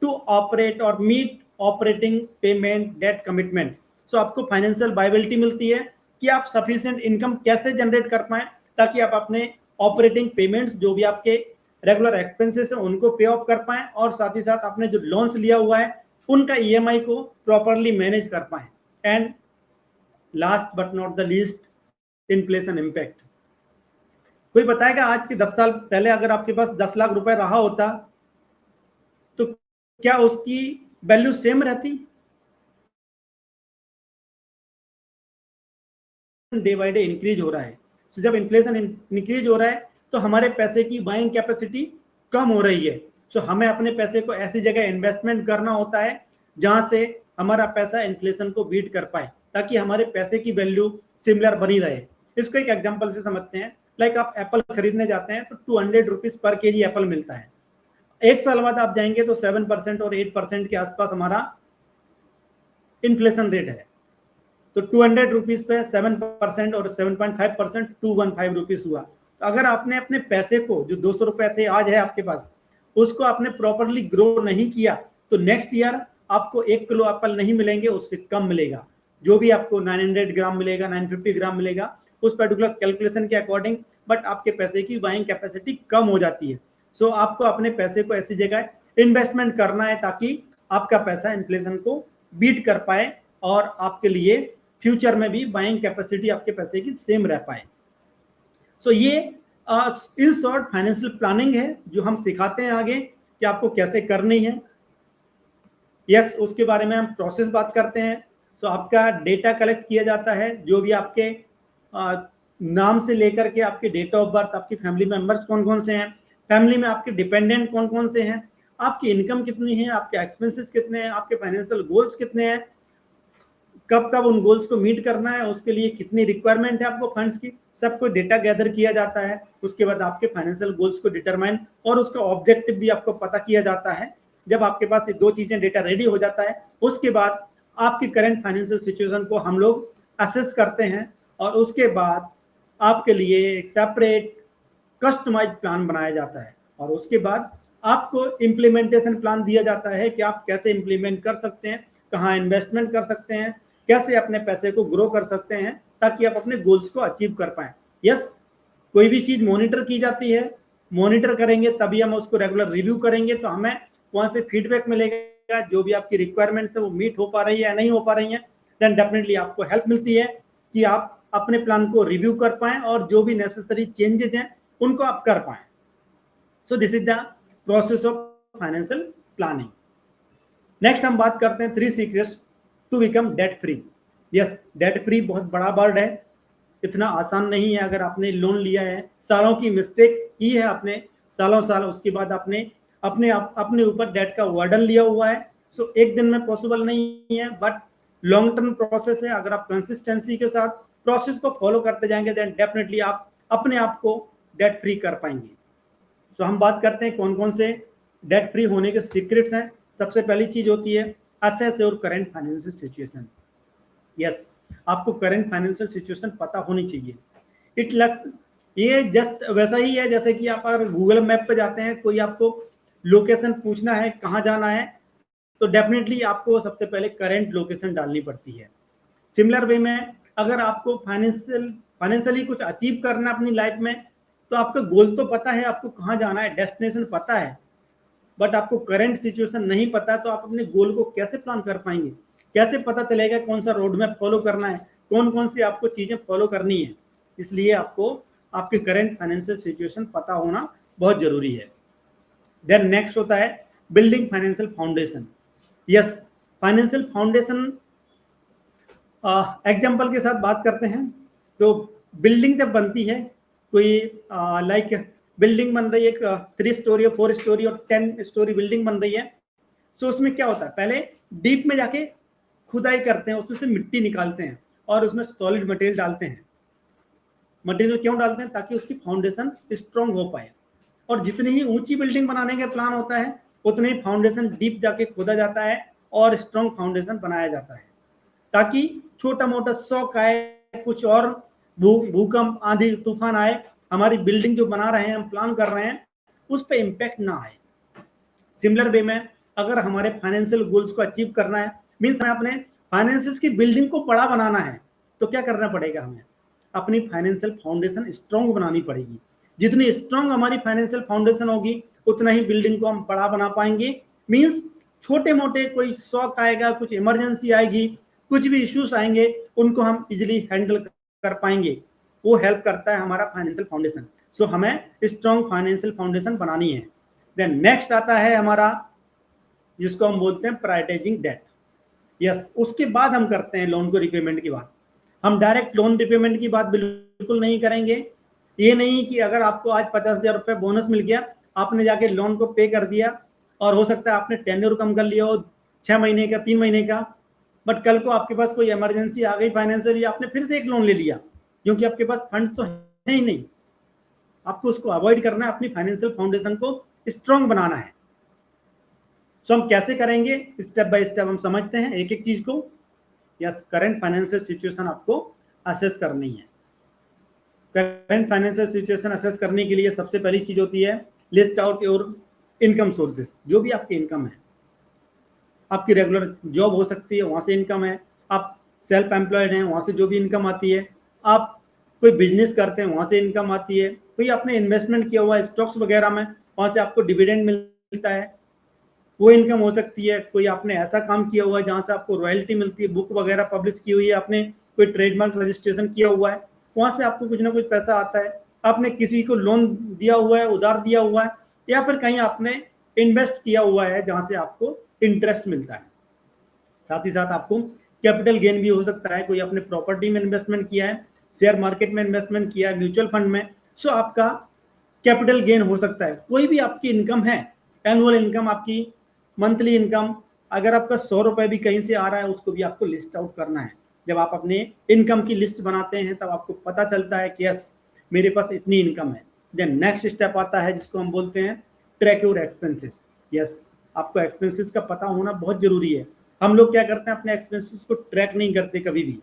to operate और meet operating payment debt commitment. So आपको फाइनेंशियल वायबिलिटी मिलती है कि आप सफिशिएंट इनकम कैसे जनरेट कर पाए ताकि आप अपने ऑपरेटिंग पेमेंट्स जो भी आपके रेगुलर एक्सपेंसेस है उनको पे ऑफ कर पाए, और साथ ही साथ आपने जो लोन्स लिया हुआ है उनका ईएमआई को प्रॉपरली मैनेज कर पाए. And last but not the least, inflation impact. कोई बताएगा आज के 10 साल पहले अगर आपके पास 10 लाख रुपए रहा होता तो क्या उसकी वैल्यू सेम रहती? डे बाय डे इंक्रीज हो रहा है. so, जब इन्फ्लेशन इंक्रीज हो रहा है तो हमारे पैसे की बाइंग कैपेसिटी कम हो रही है. सो हमें अपने पैसे को ऐसी जगह इन्वेस्टमेंट करना होता है जहां से हमारा पैसा इन्फ्लेशन को बीट कर पाए, ताकि हमारे पैसे की वैल्यू सिमिलर बनी रहे. इसको एक एग्जांपल से समझते हैं. लाइक आप एप्पल खरीदने जाते हैं तो 200 रुपीज पर केजी एप्पल मिलता है. एक साल बाद आप जाएंगे तो 7% और 8% के आसपास हमारा इन्फ्लेशन रेट है. तो 200 रुपीज पे 7% और 7.5% 215 रुपीज हुआ. तो अगर आपने अपने पैसे को जो 200 रुपए थे आज है आपके पास, उसको आपने प्रॉपरली ग्रो नहीं किया तो नेक्स्ट ईयर आपको 1 किलो एप्पल नहीं मिलेंगे, उससे कम मिलेगा. जो भी आपको 900 ग्राम मिलेगा, 950 ग्राम मिलेगा उस पर्टिकुलर कैलकुलेशन के अकॉर्डिंग, बट आपके पैसे की बाइंग कैपेसिटी कम हो जाती है. सो आपको अपने पैसे को ऐसी जगह इन्वेस्टमेंट करना है ताकि आपका पैसा इन्फ्लेशन को बीट कर पाए और आपके लिए फ्यूचर में भी बाइंग कैपेसिटी आपके पैसे की सेम रह पाए. सो ये इन शॉर्ट फाइनेंशियल प्लानिंग है जो हम सिखाते हैं आगे कि आपको कैसे करनी है. यस, उसके बारे में हम प्रोसेस बात करते हैं. सो आपका डेटा कलेक्ट किया जाता है, जो भी आपके नाम से लेकर के आपके डेट ऑफ बर्थ, आपकी फैमिली मेंबर्स कौन कौन से हैं, फैमिली में आपके डिपेंडेंट कौन कौन से हैं, आपकी इनकम कितनी है, आपके एक्सपेंसेस कितने हैं, आपके फाइनेंशियल गोल्स कितने हैं, कब कब उन गोल्स को मीट करना है, उसके लिए कितनी रिक्वायरमेंट है आपको फंड्स की, सबको डेटा गैदर किया जाता है। उसके बाद आपके फाइनेंशियल गोल्स को डिटरमाइन और उसका ऑब्जेक्टिव भी आपको पता किया जाता है। जब आपके पास ये दो चीजें डेटा रेडी हो जाता है, उसके बाद आपकी करंट फाइनेंशियल सिचुएशन को हम लोग असेस करते हैं और उसके बाद आपके लिए एक सेपरेट कस्टमाइज प्लान बनाया जाता है और उसके बाद आपको इम्प्लीमेंटेशन प्लान दिया जाता है कि आप कैसे इम्प्लीमेंट कर सकते हैं, कहाँ इन्वेस्टमेंट कर सकते हैं, कैसे अपने पैसे को ग्रो कर सकते हैं ताकि आप अपने गोल्स को अचीव कर पाएं। यस, कोई भी चीज मॉनिटर की जाती है, मॉनिटर करेंगे तभी हम उसको रेगुलर रिव्यू करेंगे तो हमें वहां से फीडबैक मिलेगा, जो भी आपकी रिक्वायरमेंट्स है वो मीट हो पा रही है या नहीं हो पा रही है, देन डेफिनेटली आपको हेल्प मिलती है कि आप अपने प्लान को रिव्यू कर पाएं और जो भी नेसेसरी चेंजेस हैं उनको आप कर पाएं। So this is the process of financial planning. Next हम बात करते हैं 3 secrets to become debt free. Yes, debt free बहुत बड़ा वर्ड है, इतना आसान नहीं है। अगर आपने लोन लिया है, सालों की मिस्टेक की है आपने, सालों साल, उसके बाद आपने अपने ऊपर डेट का वर्डन लिया हुआ है, सो एक दिन में पॉसिबल नहीं है, बट लॉन्ग टर्म प्रोसेस है। अगर आप कंसिस्टेंसी के साथ प्रोसेस को फॉलो करते जाएंगे देन डेफिनेटली आप अपने आप को डेट फ्री कर पाएंगे। सो हम बात करते हैं कौन कौन से डेट फ्री होने के सीक्रेट्स हैं। सबसे पहली चीज होती है assess your current financial situation. Yes, आपको करंट फाइनेंशियल सिचुएशन पता होनी चाहिए। ये जस्ट वैसा ही है जैसे कि आप अगर गूगल मैप पे जाते हैं, कोई आपको लोकेशन पूछना है कहाँ जाना है, तो डेफिनेटली आपको सबसे पहले करंट लोकेशन डालनी पड़ती है। सिमिलर वे में अगर आपको फाइनेंशियली कुछ अचीव करना है अपनी लाइफ में, तो आपका गोल तो पता है, आपको कहाँ जाना है, डेस्टिनेशन पता है, बट आपको करंट सिचुएशन नहीं पता है, तो आप अपने गोल को कैसे प्लान कर पाएंगे? कैसे पता चलेगा कौन सा रोड मैप फॉलो करना है, कौन कौन सी आपको चीजें फॉलो करनी है? इसलिए आपको आपके करंट फाइनेंशियल सिचुएशन पता होना बहुत जरूरी है। देन नेक्स्ट होता है building financial foundation. Yes, financial foundation example के साथ बात करते हैं। तो बिल्डिंग जब बनती है, कोई लाइक बिल्डिंग बन रही है, एक 3 स्टोरी और 4 स्टोरी और 10 स्टोरी बिल्डिंग बन रही है, सो उसमें क्या होता है, पहले डीप में जाके खुदाई करते हैं, उसमें से मिट्टी निकालते हैं और उसमें सॉलिड मटेरियल डालते हैं। मटेरियल क्यों डालते हैं? ताकि उसकी फाउंडेशन स्ट्रांग हो पाए। और जितनी ही ऊंची बिल्डिंग बनाने का प्लान होता है, उतने ही फाउंडेशन डीप जाके खोदा जाता है और स्ट्रांग फाउंडेशन बनाया जाता है, ताकि छोटा मोटा शॉक आए, कुछ और भूकंप, आंधी तूफान आए, हमारी बिल्डिंग जो बना रहे हैं, हम प्लान कर रहे हैं, उस पर इम्पैक्ट ना आए। सिमिलर वे में अगर हमारे फाइनेंशियल गोल्स को अचीव करना है, मीन्स हमें अपने फाइनेंसिस की बिल्डिंग को बड़ा बनाना है, तो क्या करना पड़ेगा? हमें अपनी फाइनेंशियल फाउंडेशन स्ट्रांग बनानी पड़ेगी। जितनी स्ट्रांग हमारी फाइनेंशियल फाउंडेशन होगी, उतना ही बिल्डिंग को हम बड़ा बना पाएंगे। मीन्स छोटे मोटे कोई शॉक आएगा, कुछ इमरजेंसी आएगी, कुछ भी इश्यूज आएंगे, उनको हम इजिली हैंडल कर पाएंगे। वो हेल्प करता है हमारा फाइनेंशियल फाउंडेशन। सो हमें स्ट्रांग फाइनेंशियल फाउंडेशन बनानी है। देन नेक्स्ट आता है हमारा, जिसको हम बोलते हैं प्रायोरिटाइजिंग डेट। यस, उसके बाद हम करते हैं लोन को रिपेमेंट की बात। हम डायरेक्ट लोन रिपेमेंट की बात बिल्कुल नहीं करेंगे। ये नहीं कि अगर आपको आज 50,000 रुपये बोनस मिल गया, आपने जाके लोन को पे कर दिया, और हो सकता है आपने टेन्योर कम कर लिया हो 6 महीने का, 3 महीने का, बट कल को आपके पास कोई इमरजेंसी आ गई फाइनेंशियली, आपने फिर से एक लोन ले लिया, क्योंकि आपके पास फंड्स तो है ही नहीं। आपको उसको अवॉइड करना है, अपनी फाइनेंशियल फाउंडेशन को स्ट्रांग बनाना है। सो हम कैसे करेंगे? स्टेप बाय स्टेप हम समझते हैं एक एक चीज को। यस, करंट फाइनेंशियल सिचुएशन आपको असेस करनी है। करंट फाइनेंशियल सिचुएशन असेस करने के लिए सबसे पहली चीज होती है list out your income sources. जो भी आपकी इनकम है, आपकी रेगुलर जॉब हो सकती है, वहां से इनकम है, आप सेल्फ एम्प्लॉयड हैं, वहां से जो भी इनकम आती है, आप कोई बिजनेस करते हैं, वहां से इनकम आती है, कोई आपने इन्वेस्टमेंट किया हुआ है स्टॉक्स वगैरह में, वहां से आपको डिविडेंड मिलता है, वो इनकम हो सकती है। कोई आपने ऐसा काम किया हुआ है जहां से आपको रॉयल्टी मिलती है, बुक वगैरह पब्लिश की हुई है, आपने कोई ट्रेडमार्क रजिस्ट्रेशन किया हुआ है, वहां से आपको कुछ ना कुछ पैसा आता है। आपने किसी को लोन दिया हुआ है, उधार दिया हुआ है, या फिर कहीं आपने इन्वेस्ट किया हुआ है जहां से आपको इंटरेस्ट मिलता है। साथ ही साथ आपको कैपिटल गेन भी हो सकता है, कोई आपने प्रॉपर्टी में इन्वेस्टमेंट किया है, शेयर मार्केट में इन्वेस्टमेंट किया है, म्यूचुअल फंड में, सो आपका कैपिटल गेन हो सकता है। कोई भी आपकी इनकम है, एनुअल इनकम, आपकी मंथली इनकम, अगर आपका 100 रुपए भी कहीं से आ रहा है, उसको भी आपको लिस्ट आउट करना है। जब आप अपने इनकम की लिस्ट बनाते हैं तब आपको पता चलता है कि यस मेरे पास इतनी इनकम है। देन नेक्स्ट स्टेप आता है जिसको हम बोलते हैं ट्रैक योर एक्सपेंसेस। यस, आपको एक्सपेंसेस का पता होना बहुत जरूरी है। हम लोग क्या करते हैं, अपने एक्सपेंसेस को ट्रैक नहीं करते, कभी भी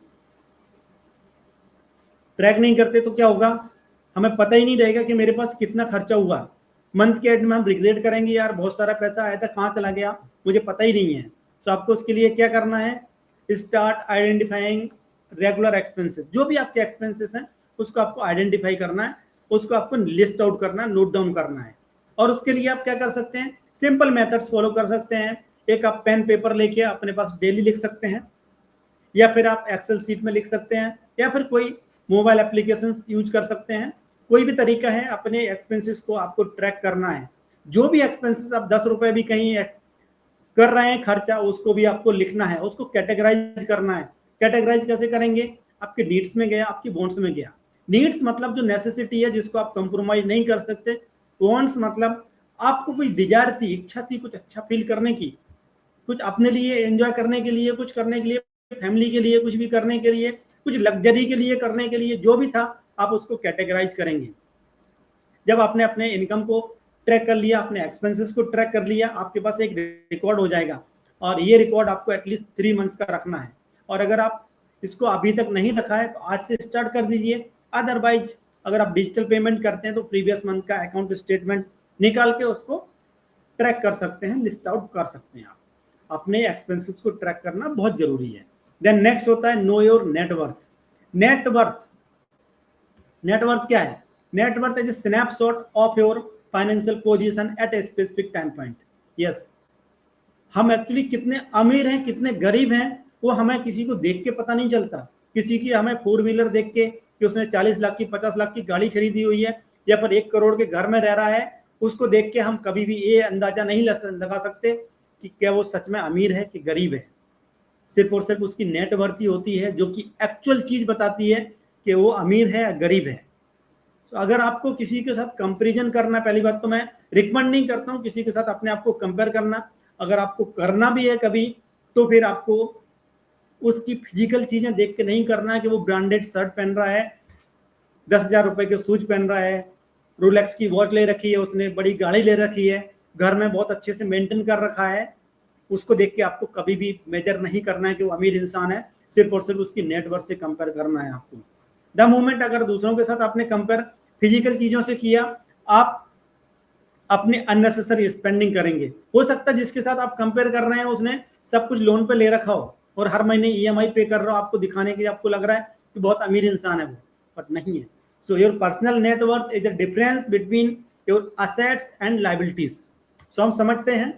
ट्रैक नहीं करते तो क्या होगा, हमें पता ही नहीं रहेगा कि मेरे पास कितना खर्चा हुआ। मंथ के एंड में हम रिग्रेट करेंगे, यार बहुत सारा पैसा आया था कहाँ चला गया, मुझे पता ही नहीं है। तो आपको उसके लिए क्या करना है, स्टार्ट आइडेंटिफाइंग रेगुलर एक्सपेंसेस। जो भी आपके एक्सपेंसेस हैं उसको आपको आइडेंटिफाई करना है, उसको आपको लिस्ट आउट करना है, नोट डाउन करना है। और उसके लिए आप क्या कर सकते हैं, सिंपल मेथड्स फॉलो कर सकते हैं। एक आप पेन पेपर लेके अपने पास डेली लिख सकते हैं, या फिर आप एक्सेल शीट में लिख सकते हैं, या फिर कोई मोबाइल एप्लीकेशंस यूज कर सकते हैं। कोई भी तरीका है, अपने एक्सपेंसेस को आपको ट्रैक करना है। जो भी एक्सपेंसेस आप 10 रुपए भी कहीं कर रहे हैं खर्चा, उसको भी आपको लिखना है, उसको कैटेगराइज करना है। कैटेगराइज कैसे करेंगे, आपके नीड्स में गया, आपकी वांट्स में गया। नीड्स मतलब जो नेसेसिटी है जिसको आप कंप्रोमाइज नहीं कर सकते। वांट्स मतलब आपको कोई डिजायर थी, इच्छा थी कुछ अच्छा फील करने की, कुछ अपने लिए एंजॉय करने के लिए, कुछ करने के लिए, फैमिली के लिए कुछ भी करने के लिए, कुछ लग्जरी के लिए करने के लिए, जो भी था आप उसको कैटेगराइज करेंगे। जब आपने अपने इनकम को ट्रैक कर लिया, अपने एक्सपेंसेस को ट्रैक कर लिया, आपके पास एक रिकॉर्ड हो जाएगा। और ये रिकॉर्ड आपको एटलीस्ट 3 मंथ्स का रखना है। और अगर आप इसको अभी तक नहीं रखा है तो आज से स्टार्ट कर दीजिए। अदरवाइज अगर आप डिजिटल पेमेंट करते हैं तो प्रीवियस मंथ का अकाउंट स्टेटमेंट निकाल के उसको ट्रैक कर सकते हैं, लिस्ट आउट कर सकते हैं। आप अपने एक्सपेंसेस को ट्रैक करना बहुत जरूरी है। देन नेक्स्ट होता है know your net worth. Net worth, net worth क्या है, net worth is snapshot of your financial position at a specific time point. Yes, हम एक्चुअली कितने अमीर हैं कितने गरीब हैं वो हमें किसी को देख के पता नहीं चलता। किसी की हमें 4 व्हीलर देख के कि उसने 40 लाख की 50 लाख की गाड़ी खरीदी हुई है, या फिर 1 करोड़ के घर में रह रहा है, उसको देख के हम कभी भी ये अंदाजा नहीं लगा सकते कि क्या वो सच में अमीर है कि गरीब है। सिर्फ और सिर्फ उसकी नेटवर्थ ही होती है जो कि एक्चुअल चीज बताती है कि वो अमीर है या गरीब है। तो अगर आपको किसी के साथ कंपैरिजन करना, पहली बात तो मैं रिकमेंड नहीं करता हूँ किसी के साथ अपने आप को कंपेयर करना। अगर आपको करना भी है कभी तो फिर आपको उसकी फिजिकल चीजें देख के नहीं करना है कि वो ब्रांडेड शर्ट पहन रहा है, 10,000 रुपए के शूज पहन रहा है, रोलेक्स की वॉच ले रखी है, उसने बड़ी गाड़ी ले रखी है, घर में बहुत अच्छे से मेंटेन कर रखा है। उसको देख के आपको कभी भी मेजर नहीं करना है कि वो अमीर इंसान है। सिर्फ और सिर्फ उसकी नेटवर्थ से कंपेयर करना है आपको। द मोमेंट अगर दूसरों के साथ आपने कंपेयर फिजिकल चीजों से किया, आप अपने अननेसेसरी स्पेंडिंग करेंगे। हो सकता है जिसके साथ आप कंपेयर कर रहे हैं उसने सब कुछ लोन पे ले रखा हो और हर महीने ईएमआई पे कर रहा हो, आपको दिखाने के लिए आपको लग रहा है कि बहुत अमीर इंसान है वो, बट नहीं है। So your personal net worth is the difference between your assets and liabilities. So हम समझते हैं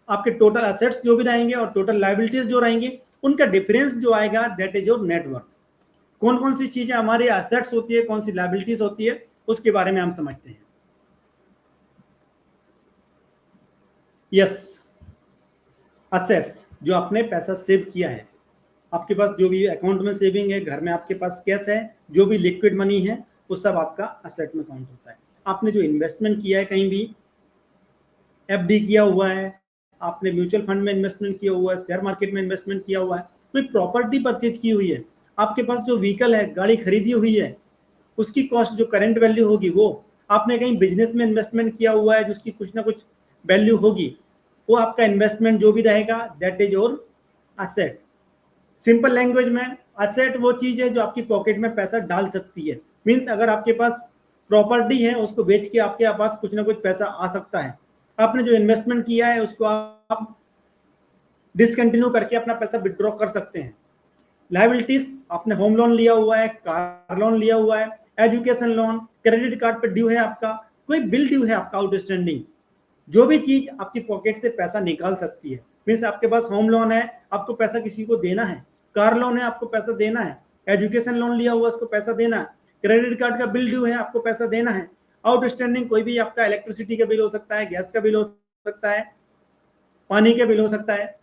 आपके टोटल असेट्स जो भी रहेंगे और टोटल लायबिलिटीज जो रहेंगी उनका डिफरेंस जो आएगा दैट इज योर नेटवर्थ। कौन कौन सी चीजें हमारी असेट्स होती है, कौन सी लायबिलिटीज होती है, उसके बारे में हम समझते हैं। यस, असेट्स जो आपने पैसा सेव किया है, आपके पास जो भी अकाउंट में सेविंग है, घर में आपके पास कैश है, जो भी लिक्विड मनी है वो सब आपका असेट में काउंट होता है। आपने जो इन्वेस्टमेंट किया है, कहीं भी एफडी किया हुआ है, आपने म्यूचुअल फंड में इन्वेस्टमेंट किया हुआ है, शेयर मार्केट में इन्वेस्टमेंट किया हुआ है, कोई प्रॉपर्टी परचेज की हुई है, आपके पास जो व्हीकल है, गाड़ी खरीदी हुई है, उसकी कॉस्ट जो करंट वैल्यू होगी वो, आपने कहीं बिजनेस में इन्वेस्टमेंट किया हुआ है जिसकी कुछ ना कुछ वैल्यू होगी, वो आपका इन्वेस्टमेंट जो भी रहेगा that is your asset. Simple language में असेट वो चीज है जो आपकी पॉकेट में पैसा डाल सकती है। मींस अगर आपके पास प्रॉपर्टी है उसको बेच के आपके पास कुछ ना कुछ पैसा आ सकता है। आपने जो इन्वेस्टमेंट किया है उसको आप डिसकंटिन्यू करके अपना पैसा विड्रॉ कर सकते हैं। लायबिलिटीज, आपने होम लोन लिया हुआ है, कार लोन लिया हुआ है, एजुकेशन लोन, क्रेडिट कार्ड पे ड्यू है आपका, कोई बिल ड्यू है आपका आउटस्टैंडिंग, जो भी चीज आपकी पॉकेट से पैसा निकाल सकती है। मीन्स आपके पास होम लोन है, आपको पैसा किसी को देना है, कार लोन है, आपको पैसा देना है, एजुकेशन लोन लिया हुआ उसको पैसा देना है, क्रेडिट कार्ड का बिल ड्यू है, आपको पैसा देना है, आउटस्टैंडिंग कोई भी आपका इलेक्ट्रिसिटी का बिल हो सकता है, गैस का बिल हो सकता है, पानी का बिल हो सकता है,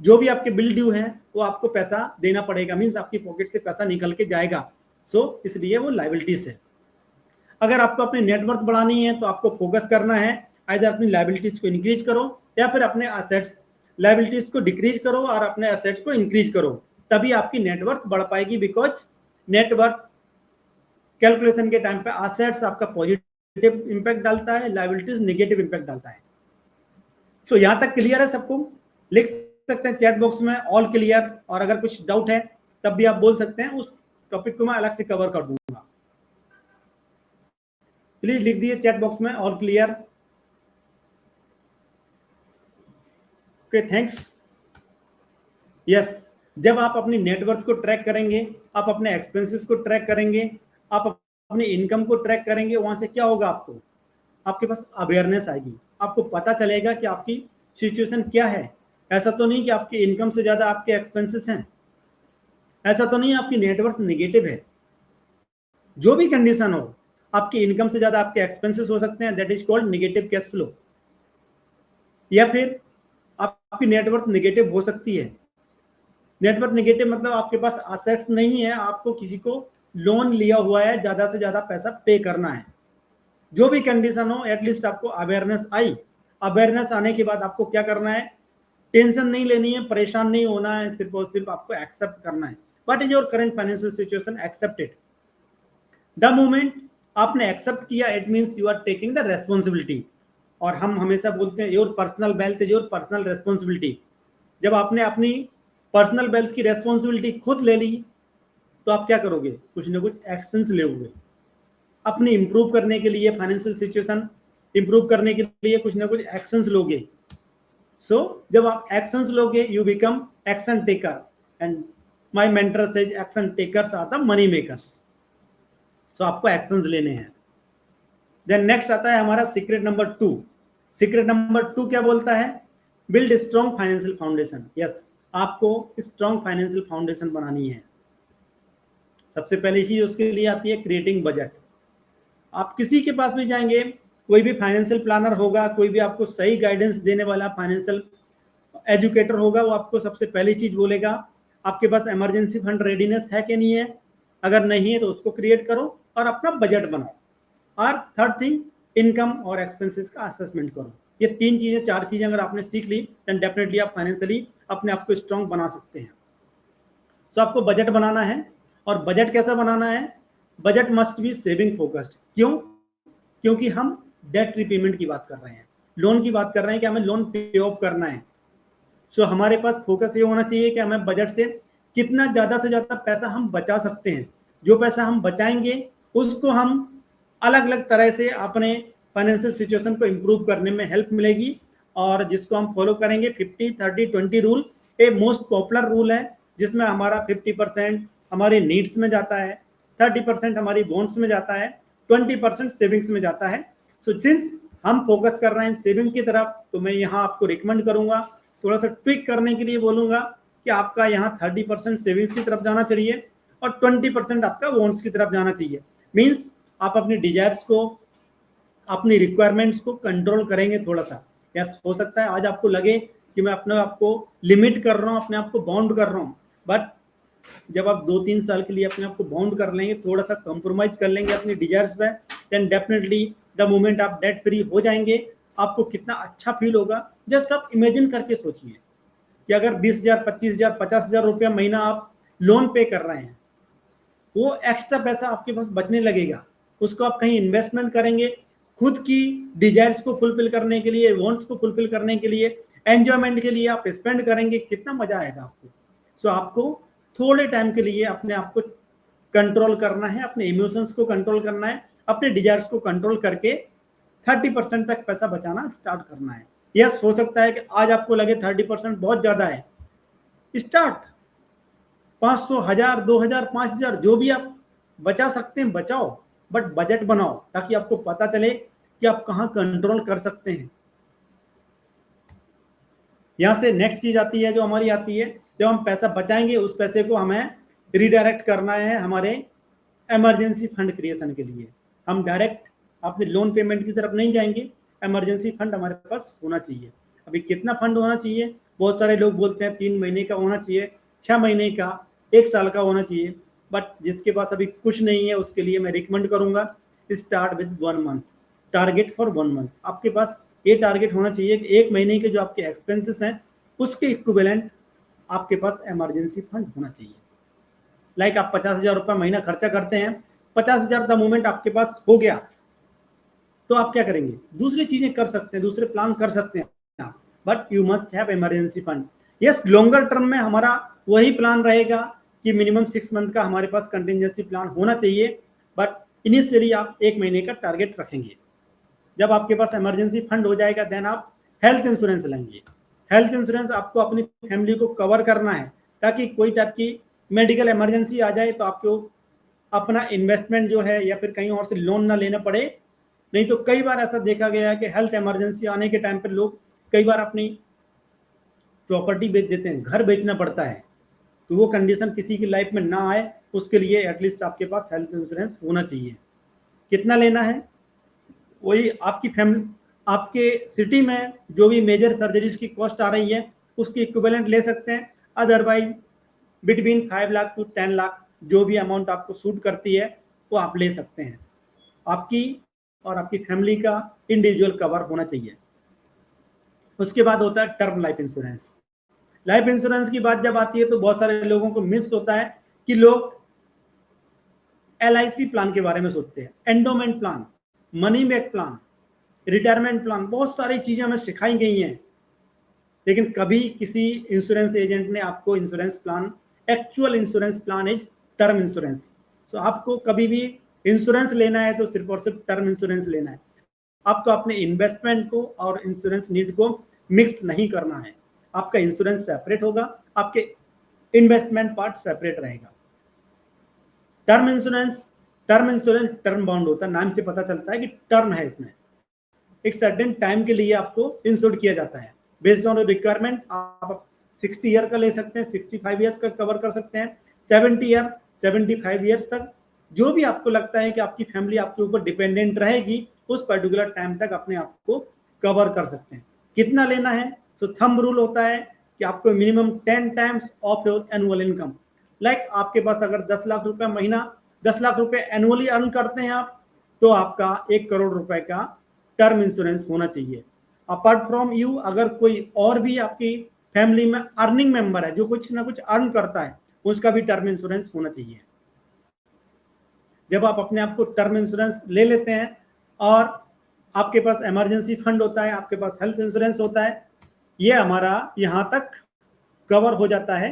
जो भी आपके बिल ड्यू है वो आपको पैसा देना पड़ेगा। मीन्स आपकी पॉकेट से पैसा निकल के जाएगा। सो इसलिए वो लायबिलिटीज है। अगर आपको अपनी नेटवर्थ बढ़ानी है तो आपको फोकस करना है, आइदर अपनी लायबिलिटीज को इंक्रीज करो या फिर अपने असेट्स, लायबिलिटीज को डिक्रीज करो और अपने असेट्स को इंक्रीज करो, तभी आपकी नेटवर्थ बढ़ पाएगी, बिकॉज नेटवर्थ कैलकुलेशन के टाइम पे असेट्स आपका पॉजिटिव इंपैक्ट डालता है, लायबिलिटीज नेगेटिव इंपैक्ट डालता है। सो यहां तक क्लियर है सबको? लिख सकते हैं चैट बॉक्स में ऑल क्लियर, और अगर कुछ डाउट है तब भी आप बोल सकते हैं, उस टॉपिक को मैं अलग से कवर कर दूंगा। प्लीज लिख दिए चैट बॉक्स में all clear. Okay, thanks. Yes, जब आप अपनी नेटवर्थ को ट्रैक करेंगे, आप अपने एक्सपेंसेस को ट्रैक करेंगे, आप अपनी इनकम को ट्रैक करेंगे, वहां से क्या होगा, आपके पास अवेयरनेस आएगी, आपको पता चलेगा कि आपकी सिचुएशन क्या है। ऐसा तो नहीं कि आपकी इनकम से ज्यादा आपके एक्सपेंसेस हैं, ऐसा तो नहीं आपकी नेटवर्थ नेगेटिव है। जो भी कंडीशन हो, आपकी इनकम से ज्यादा आपके एक्सपेंसेस हो सकते हैं, that is called negative cash flow. या फिर आपकी नेटवर्थ नेगेटिव हो सकती है। नेटवर्थ नेगेटिव मतलब आपके पास असेट्स नहीं है, आपको किसी को लोन लिया हुआ है, ज्यादा से ज्यादा पैसा पे करना है। जो भी कंडीशन हो, एटलीस्ट आपको अवेयरनेस आई। अवेयरनेस आने के बाद आपको क्या करना है, टेंशन नहीं लेनी है, परेशान नहीं होना है, सिर्फ और सिर्फ आपको एक्सेप्ट करना है। What is your current financial situation, accept it. The moment आपने एक्सेप्ट किया, it means you are taking the responsibility. और हम हमेशा बोलते हैं your personal wealth is your personal responsibility. जब आपने अपनी पर्सनल वेल्थ की रेस्पॉन्सिबिलिटी खुद ले ली, तो आप क्या करोगे, कुछ ना कुछ एक्शंस लोगे अपनी इंप्रूव करने के लिए, फाइनेंशियल सिचुएशन इंप्रूव करने के लिए कुछ ना कुछ एक्शंस लोगे। सो जब आप एक्शंस लोगे, you become action taker, and my mentor says action takers are the money makers. So आपको एक्शंस लेने हैं। देन नेक्स्ट आता है हमारा सीक्रेट नंबर 2। सीक्रेट नंबर 2 क्या बोलता है, build strong financial foundation. Yes, आपको स्ट्रॉन्ग फाइनेंशियल फाउंडेशन बनानी है। सबसे पहली चीज उसके लिए आती है क्रिएटिंग बजट। आप किसी के पास भी जाएंगे, कोई भी फाइनेंशियल प्लानर होगा, कोई भी आपको सही गाइडेंस देने वाला फाइनेंशियल एजुकेटर होगा, वो आपको सबसे पहली चीज बोलेगा, आपके पास इमरजेंसी फंड रेडीनेस है कि नहीं है। अगर नहीं है तो उसको क्रिएट करो और अपना बजट बनाओ। और थर्ड थिंग, इनकम और एक्सपेंसेस का असेसमेंट करो। ये 3 चीजें 4 चीजें अगर आपने सीख ली, देन डेफिनेटली आप फाइनेंशियली अपने आप को स्ट्रॉन्ग बना सकते हैं। सो आपको बजट बनाना है, और बजट कैसा बनाना है, budget must be saving focused. क्यों? क्योंकि हम डेट रिपेमेंट की बात कर रहे हैं, लोन की बात कर रहे हैं कि हमें लोन पे ऑफ करना है। सो हमारे पास फोकस ये होना चाहिए कि हमें बजट से कितना ज्यादा से ज्यादा पैसा हम बचा सकते हैं। जो पैसा हम बचाएंगे उसको हम अलग अलग तरह से अपने फाइनेंशियल सिचुएशन को इंप्रूव करने में हेल्प मिलेगी, और जिसको हम फॉलो करेंगे 50-30-20 rule. A most popular rule है, जिसमें हमारा 50% हमारी नीड्स में जाता है, 30% हमारी वॉन्ट्स में जाता है, 20% सेविंग्स में जाता है। सो सिंस हम फोकस कर रहे हैं सेविंग की तरफ, तो मैं यहाँ आपको रिकमेंड करूंगा, थोड़ा सा ट्विक करने के लिए बोलूंगा कि आपका यहाँ 30% सेविंग्स की तरफ जाना चाहिए और 20% आपका वॉन्ट्स की तरफ जाना चाहिए। मीन्स आप अपनी डिजायर्स को, अपनी रिक्वायरमेंट्स को कंट्रोल करेंगे थोड़ा सा। यस, हो सकता है आज आपको लगे कि मैं अपने आप को लिमिट कर रहा हूँ, अपने आप को बाउंड कर रहा हूँ, बट जब आप 2-3 साल के लिए अपने आप को बाउंड कर लेंगे, थोड़ा सा कॉम्प्रोमाइज कर लेंगे अपनी डिजायर्स पे, देन डेफिनेटली द मोमेंट आप डेट फ्री हो जाएंगे, आपको कितना अच्छा फील होगा। जस्ट आप इमेजिन करके सोचिए कि अगर 20,000, 25,000, 50,000 रुपया महीना आप लोन पे कर रहे हैं, वो एक्स्ट्रा पैसा आपके पास बचने लगेगा, उसको आप कहीं इन्वेस्टमेंट करेंगे, खुद की डिजायर्स को फुलफिल करने के लिए, वांट्स को फुलफिल करने के लिए, एंजॉयमेंट के लिए आप स्पेंड करेंगे, कितना मजा आएगा आपको। सो आपको थोड़े टाइम के लिए अपने आप को कंट्रोल करना है, अपने इमोशंस को कंट्रोल करना है, अपने डिजायर्स को कंट्रोल करके 30% तक पैसा बचाना स्टार्ट करना है। यस, हो सकता है कि आज आपको लगे 30% बहुत ज्यादा है, स्टार्ट 500, 1000, 2000, 5000 जो भी आप बचा सकते हैं बचाओ, बट बजट बनाओ ताकि आपको पता चले कि आप कहां कंट्रोल कर सकते हैं। यहां से नेक्स्ट चीज आती है जो हमारी आती है, जब हम पैसा बचाएंगे उस पैसे को हमें रिडायरेक्ट करना है हमारे इमरजेंसी फंड क्रिएशन के लिए। हम डायरेक्ट अपने लोन पेमेंट की तरफ नहीं जाएंगे, इमरजेंसी फंड हमारे पास होना चाहिए। अभी कितना फंड होना चाहिए, बहुत सारे लोग बोलते हैं 3 महीने का होना चाहिए, 6 महीने का, 1 साल का होना चाहिए, बट जिसके पास अभी कुछ नहीं है उसके लिए मैं रिकमेंड करूंगा start with 1 month, target for 1 month. आपके पास ये टारगेट होना चाहिए कि 1 महीने के जो आपके एक्सपेंसेस हैं उसके इक्विवेलेंट आपके पास इमरजेंसी फंड होना चाहिए। लाइक आप 50,000 रुपये महीना खर्चा करते हैं, 50,000 द मोमेंट आपके पास हो गया तो आप क्या करेंगे, दूसरी चीजें कर सकते हैं, दूसरे प्लान कर सकते हैं, but you must have emergency fund. Yes, longer term में हमारा वही प्लान रहेगा कि मिनिमम 6 मंथ का हमारे पास कंटिजेंसी प्लान होना चाहिए, बट इनिशियली आप 1 महीने का टारगेट रखेंगे। जब आपके पास इमरजेंसी फंड हो जाएगा देन आप हेल्थ इंश्योरेंस लेंगे। हेल्थ इंश्योरेंस आपको अपनी फैमिली को कवर करना है ताकि कोई टाइप की मेडिकल इमरजेंसी आ जाए तो आपको अपना इन्वेस्टमेंट जो है या फिर कहीं और से लोन ना लेना पड़े। नहीं तो कई बार ऐसा देखा गया है कि हेल्थ इमरजेंसी आने के टाइम पर लोग कई बार अपनी प्रॉपर्टी बेच देते हैं, घर बेचना पड़ता है। तो वो कंडीशन किसी की लाइफ में ना आए उसके लिए एटलीस्ट आपके पास हेल्थ इंश्योरेंस होना चाहिए। कितना लेना है, वही आपकी फैमिली, आपके सिटी में जो भी मेजर सर्जरीज की कॉस्ट आ रही है उसकी इक्विवेलेंट ले सकते हैं। Otherwise between 5 lakh to 10 lakh जो भी अमाउंट आपको सूट करती है वो आप ले सकते हैं। आपकी और आपकी फैमिली का इंडिविजुअल कवर होना चाहिए। उसके बाद होता है term life insurance. Life insurance की बात जब आती है तो बहुत सारे लोगों को मिस होता है कि लोग LIC प्लान के बारे में सोचते हैं, endowment plan, money back plan, retirement plan, बहुत सारी चीजें हमें सिखाई गई हैं, लेकिन कभी किसी इंश्योरेंस एजेंट ने आपको insurance plan, actual insurance plan is term insurance. So आपको कभी भी इंश्योरेंस लेना है तो सिर्फ और सिर्फ टर्म इंश्योरेंस लेना है। आपको अपने इन्वेस्टमेंट को और इंश्योरेंस नीड को मिक्स नहीं करना है। आपका इंश्योरेंस सेपरेट होगा, आपके इन्वेस्टमेंट पार्ट सेपरेट रहेगा। टर्म इंश्योरेंस टर्म बाउंड होता है, नाम से पता चलता है कि टर्म है, इसमें एक सर्टेन टाइम के लिए आपको इंश्योर किया जाता है बेस्ड ऑन रिक्वायरमेंट। आप 60 ईयर का ले सकते हैं, 65 ईयर्स का कवर कर सकते हैं, 70 ईयर, 75 ईयर्स तक, जो भी आपको लगता है कि आपकी फैमिली आपके ऊपर डिपेंडेंट रहेगी उस पर्टिकुलर टाइम तक अपने आप को कवर कर सकते हैं। कितना लेना है, तो थंब रूल होता है कि आपको minimum 10 times of your annual income. Like आपके पास अगर 10 लाख रुपए महीना, 10 लाख रुपए एनुअली अर्न करते हैं आप, तो आपका 1 करोड़ रुपए का टर्म इंश्योरेंस होना चाहिए। अपार्ट फ्रॉम यू अगर कोई और भी आपकी फैमिली में अर्निंग मेंबर है जो कुछ ना कुछ अर्न करता है, उसका भी टर्म इंश्योरेंस होना चाहिए। जब आप अपने आप को टर्म इंश्योरेंस ले लेते हैं और आपके पास इमरजेंसी फंड होता है, आपके पास हेल्थ इंश्योरेंस होता है, ये हमारा यहां तक कवर हो जाता है,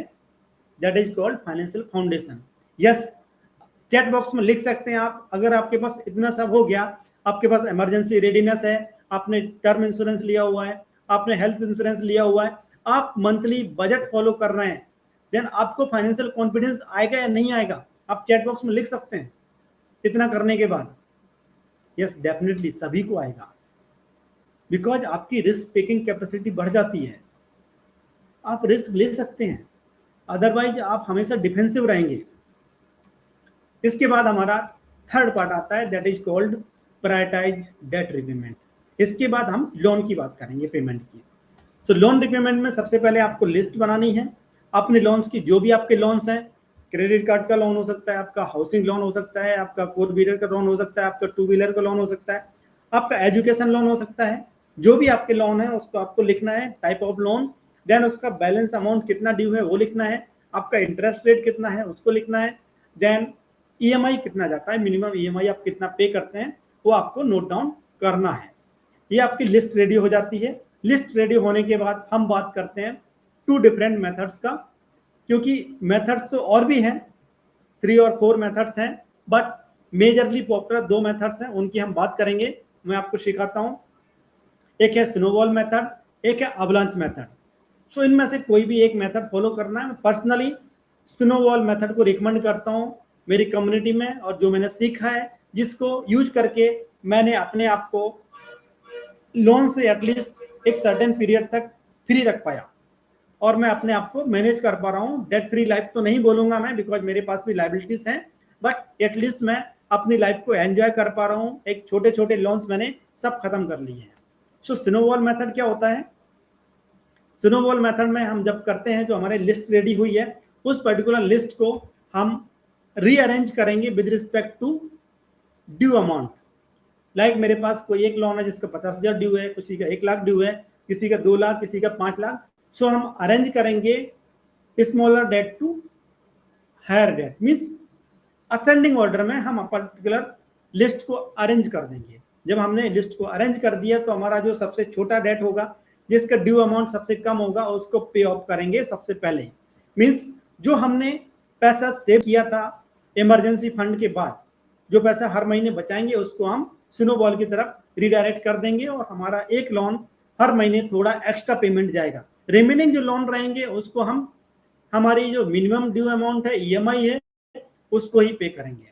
that is called financial foundation. Yes, chat box में लिख सकते हैं आप, अगर आपके पास इतना सब हो गया, आपके पास इमरजेंसी रेडीनेस है, आपने टर्म इंश्योरेंस लिया हुआ है, आपने हेल्थ इंश्योरेंस लिया हुआ है, आप मंथली बजट फॉलो कर रहे हैं, देन आपको फाइनेंशियल कॉन्फिडेंस आएगा या नहीं आएगा, आप चैट बॉक्स में लिख सकते हैं। इतना करने के बाद यस डेफिनेटली सभी को आएगा, बिकॉज आपकी रिस्क टेकिंग कैपेसिटी बढ़ जाती है, आप रिस्क ले सकते हैं, अदरवाइज आप हमेशा डिफेंसिव रहेंगे। इसके बाद हमारा थर्ड पार्ट आता है, that is called prioritise debt repayment. इसके बाद हम लोन की बात करेंगे, पेमेंट की। सो लोन रिपेमेंट में सबसे पहले आपको लिस्ट बनानी है अपने लोन्स की, जो भी आपके लोन्स हैं। क्रेडिट कार्ड का लोन हो सकता है, आपका हाउसिंग लोन हो सकता है, आपका 4 व्हीलर का लोन हो सकता है, आपका 2 व्हीलर का लोन हो सकता है, आपका एजुकेशन लोन हो सकता है। जो भी आपके लोन है उसको आपको लिखना है, टाइप ऑफ लोन, देन उसका बैलेंस अमाउंट कितना ड्यू है वो लिखना है, आपका इंटरेस्ट रेट कितना है उसको लिखना है, देन EMI कितना जाता है, मिनिमम EMI आप कितना पे करते हैं वो आपको नोट डाउन करना है। ये आपकी लिस्ट रेडी हो जाती है। लिस्ट रेडी होने के बाद हम बात करते हैं 2 डिफरेंट मेथड्स का, क्योंकि मेथड्स तो और भी हैं, 3 और 4 मेथड्स हैं, बट मेजरली पॉपुलर 2 मेथड्स हैं, उनकी हम बात करेंगे। मैं आपको सिखाता हूं, एक है स्नोबॉल मेथड, एक है अवलांच मेथड। सो इनमें से कोई भी एक मेथड फॉलो करना है। पर्सनली स्नोबॉल मेथड को रिकमेंड करता हूं मेरी कम्युनिटी में, और जो मैंने सीखा है, जिसको यूज करके मैंने अपने आप को लोन से एटलीस्ट एक सर्टेन पीरियड तक फ्री रख पाया, और मैं अपने आप को मैनेज कर पा रहा हूँ। डेट फ्री लाइफ तो नहीं बोलूंगा मैं, बिकॉज मेरे पास भी लाइबिलिटीज हैं, बट एटलीस्ट मैं अपनी लाइफ को एंजॉय कर पा रहा हूँ। एक छोटे छोटे लोन्स मैंने सब खत्म कर लिए हैं। सो स्नोबॉल मेथड क्या होता है, स्नोबॉल मेथड में हम जब करते हैं, जो हमारे लिस्ट रेडी हुई है उस पर्टिकुलर लिस्ट को हम रीअरेंज करेंगे with respect to due amount. Like मेरे पास कोई एक लोन है जिसका 50,000 ड्यू है, किसी का 1 लाख ड्यू है, किसी का 2 लाख, किसी का 5 लाख। सो हम अरेंज करेंगे smaller debt to higher debt, means ascending order में हम पर्टिकुलर लिस्ट को अरेंज कर देंगे। जब हमने लिस्ट को अरेंज कर दिया तो हमारा जो सबसे छोटा डेट होगा, जिसका ड्यू अमाउंट सबसे कम होगा, उसको पे ऑफ करेंगे सबसे पहले। मीन्स जो हमने पैसा सेव किया था इमरजेंसी फंड के बाद, जो पैसा हर महीने बचाएंगे उसको हम स्नोबॉल की तरफ रिडायरेक्ट कर देंगे और हमारा एक लोन हर महीने थोड़ा एक्स्ट्रा पेमेंट जाएगा। रिमेनिंग जो लोन रहेंगे उसको हम हमारी जो मिनिमम ड्यू अमाउंट है, ईएमआई है, उसको ही पे करेंगे।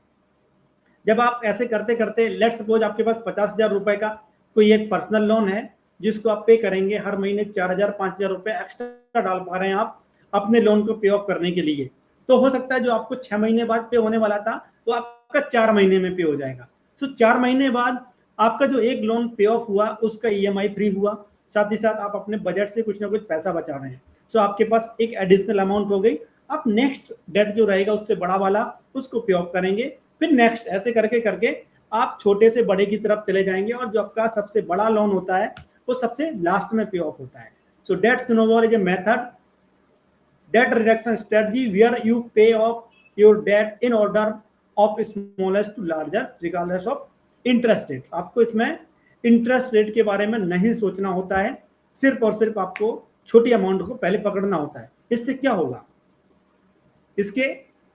जब आप ऐसे करते करते, लेट सपोज आपके पास 50,000 रुपए का कोई एक पर्सनल लोन है जिसको आप पे करेंगे, हर महीने 4,000 5,000 रुपए एक्स्ट्रा डाल पा रहे हैं आप अपने लोन को पे ऑफ करने के लिए, तो हो सकता है जो आपको 6 महीने बाद पे होने वाला था वो आपका 4 महीने में पे हो जाएगा। सो 4 महीने बाद आपका जो एक लोन पे ऑफ हुआ उसका ईएमआई फ्री हुआ, साथ ही साथ आप अपने बजट से कुछ ना कुछ पैसा बचा रहे हैं। सो आपके पास एक एडिशनल अमाउंट हो गई। आप नेक्स्ट डेट जो रहेगा उससे बड़ा वाला उसको पे ऑफ करेंगे, फिर नेक्स्ट, ऐसे करके करके आप छोटे से बड़े की तरफ चले जाएंगे और जो आपका सबसे बड़ा लोन होता है वो सबसे लास्ट में पे ऑफ होता है। So debt snowball is a method, debt reduction strategy where you pay off your debt in order of smallest to larger regardless of interest rate। आपको इसमें इंटरेस्ट रेट के बारे में नहीं सोचना होता है, सिर्फ और सिर्फ आपको छोटी अमाउंट को पहले पकड़ना होता है। इससे क्या होगा, इसके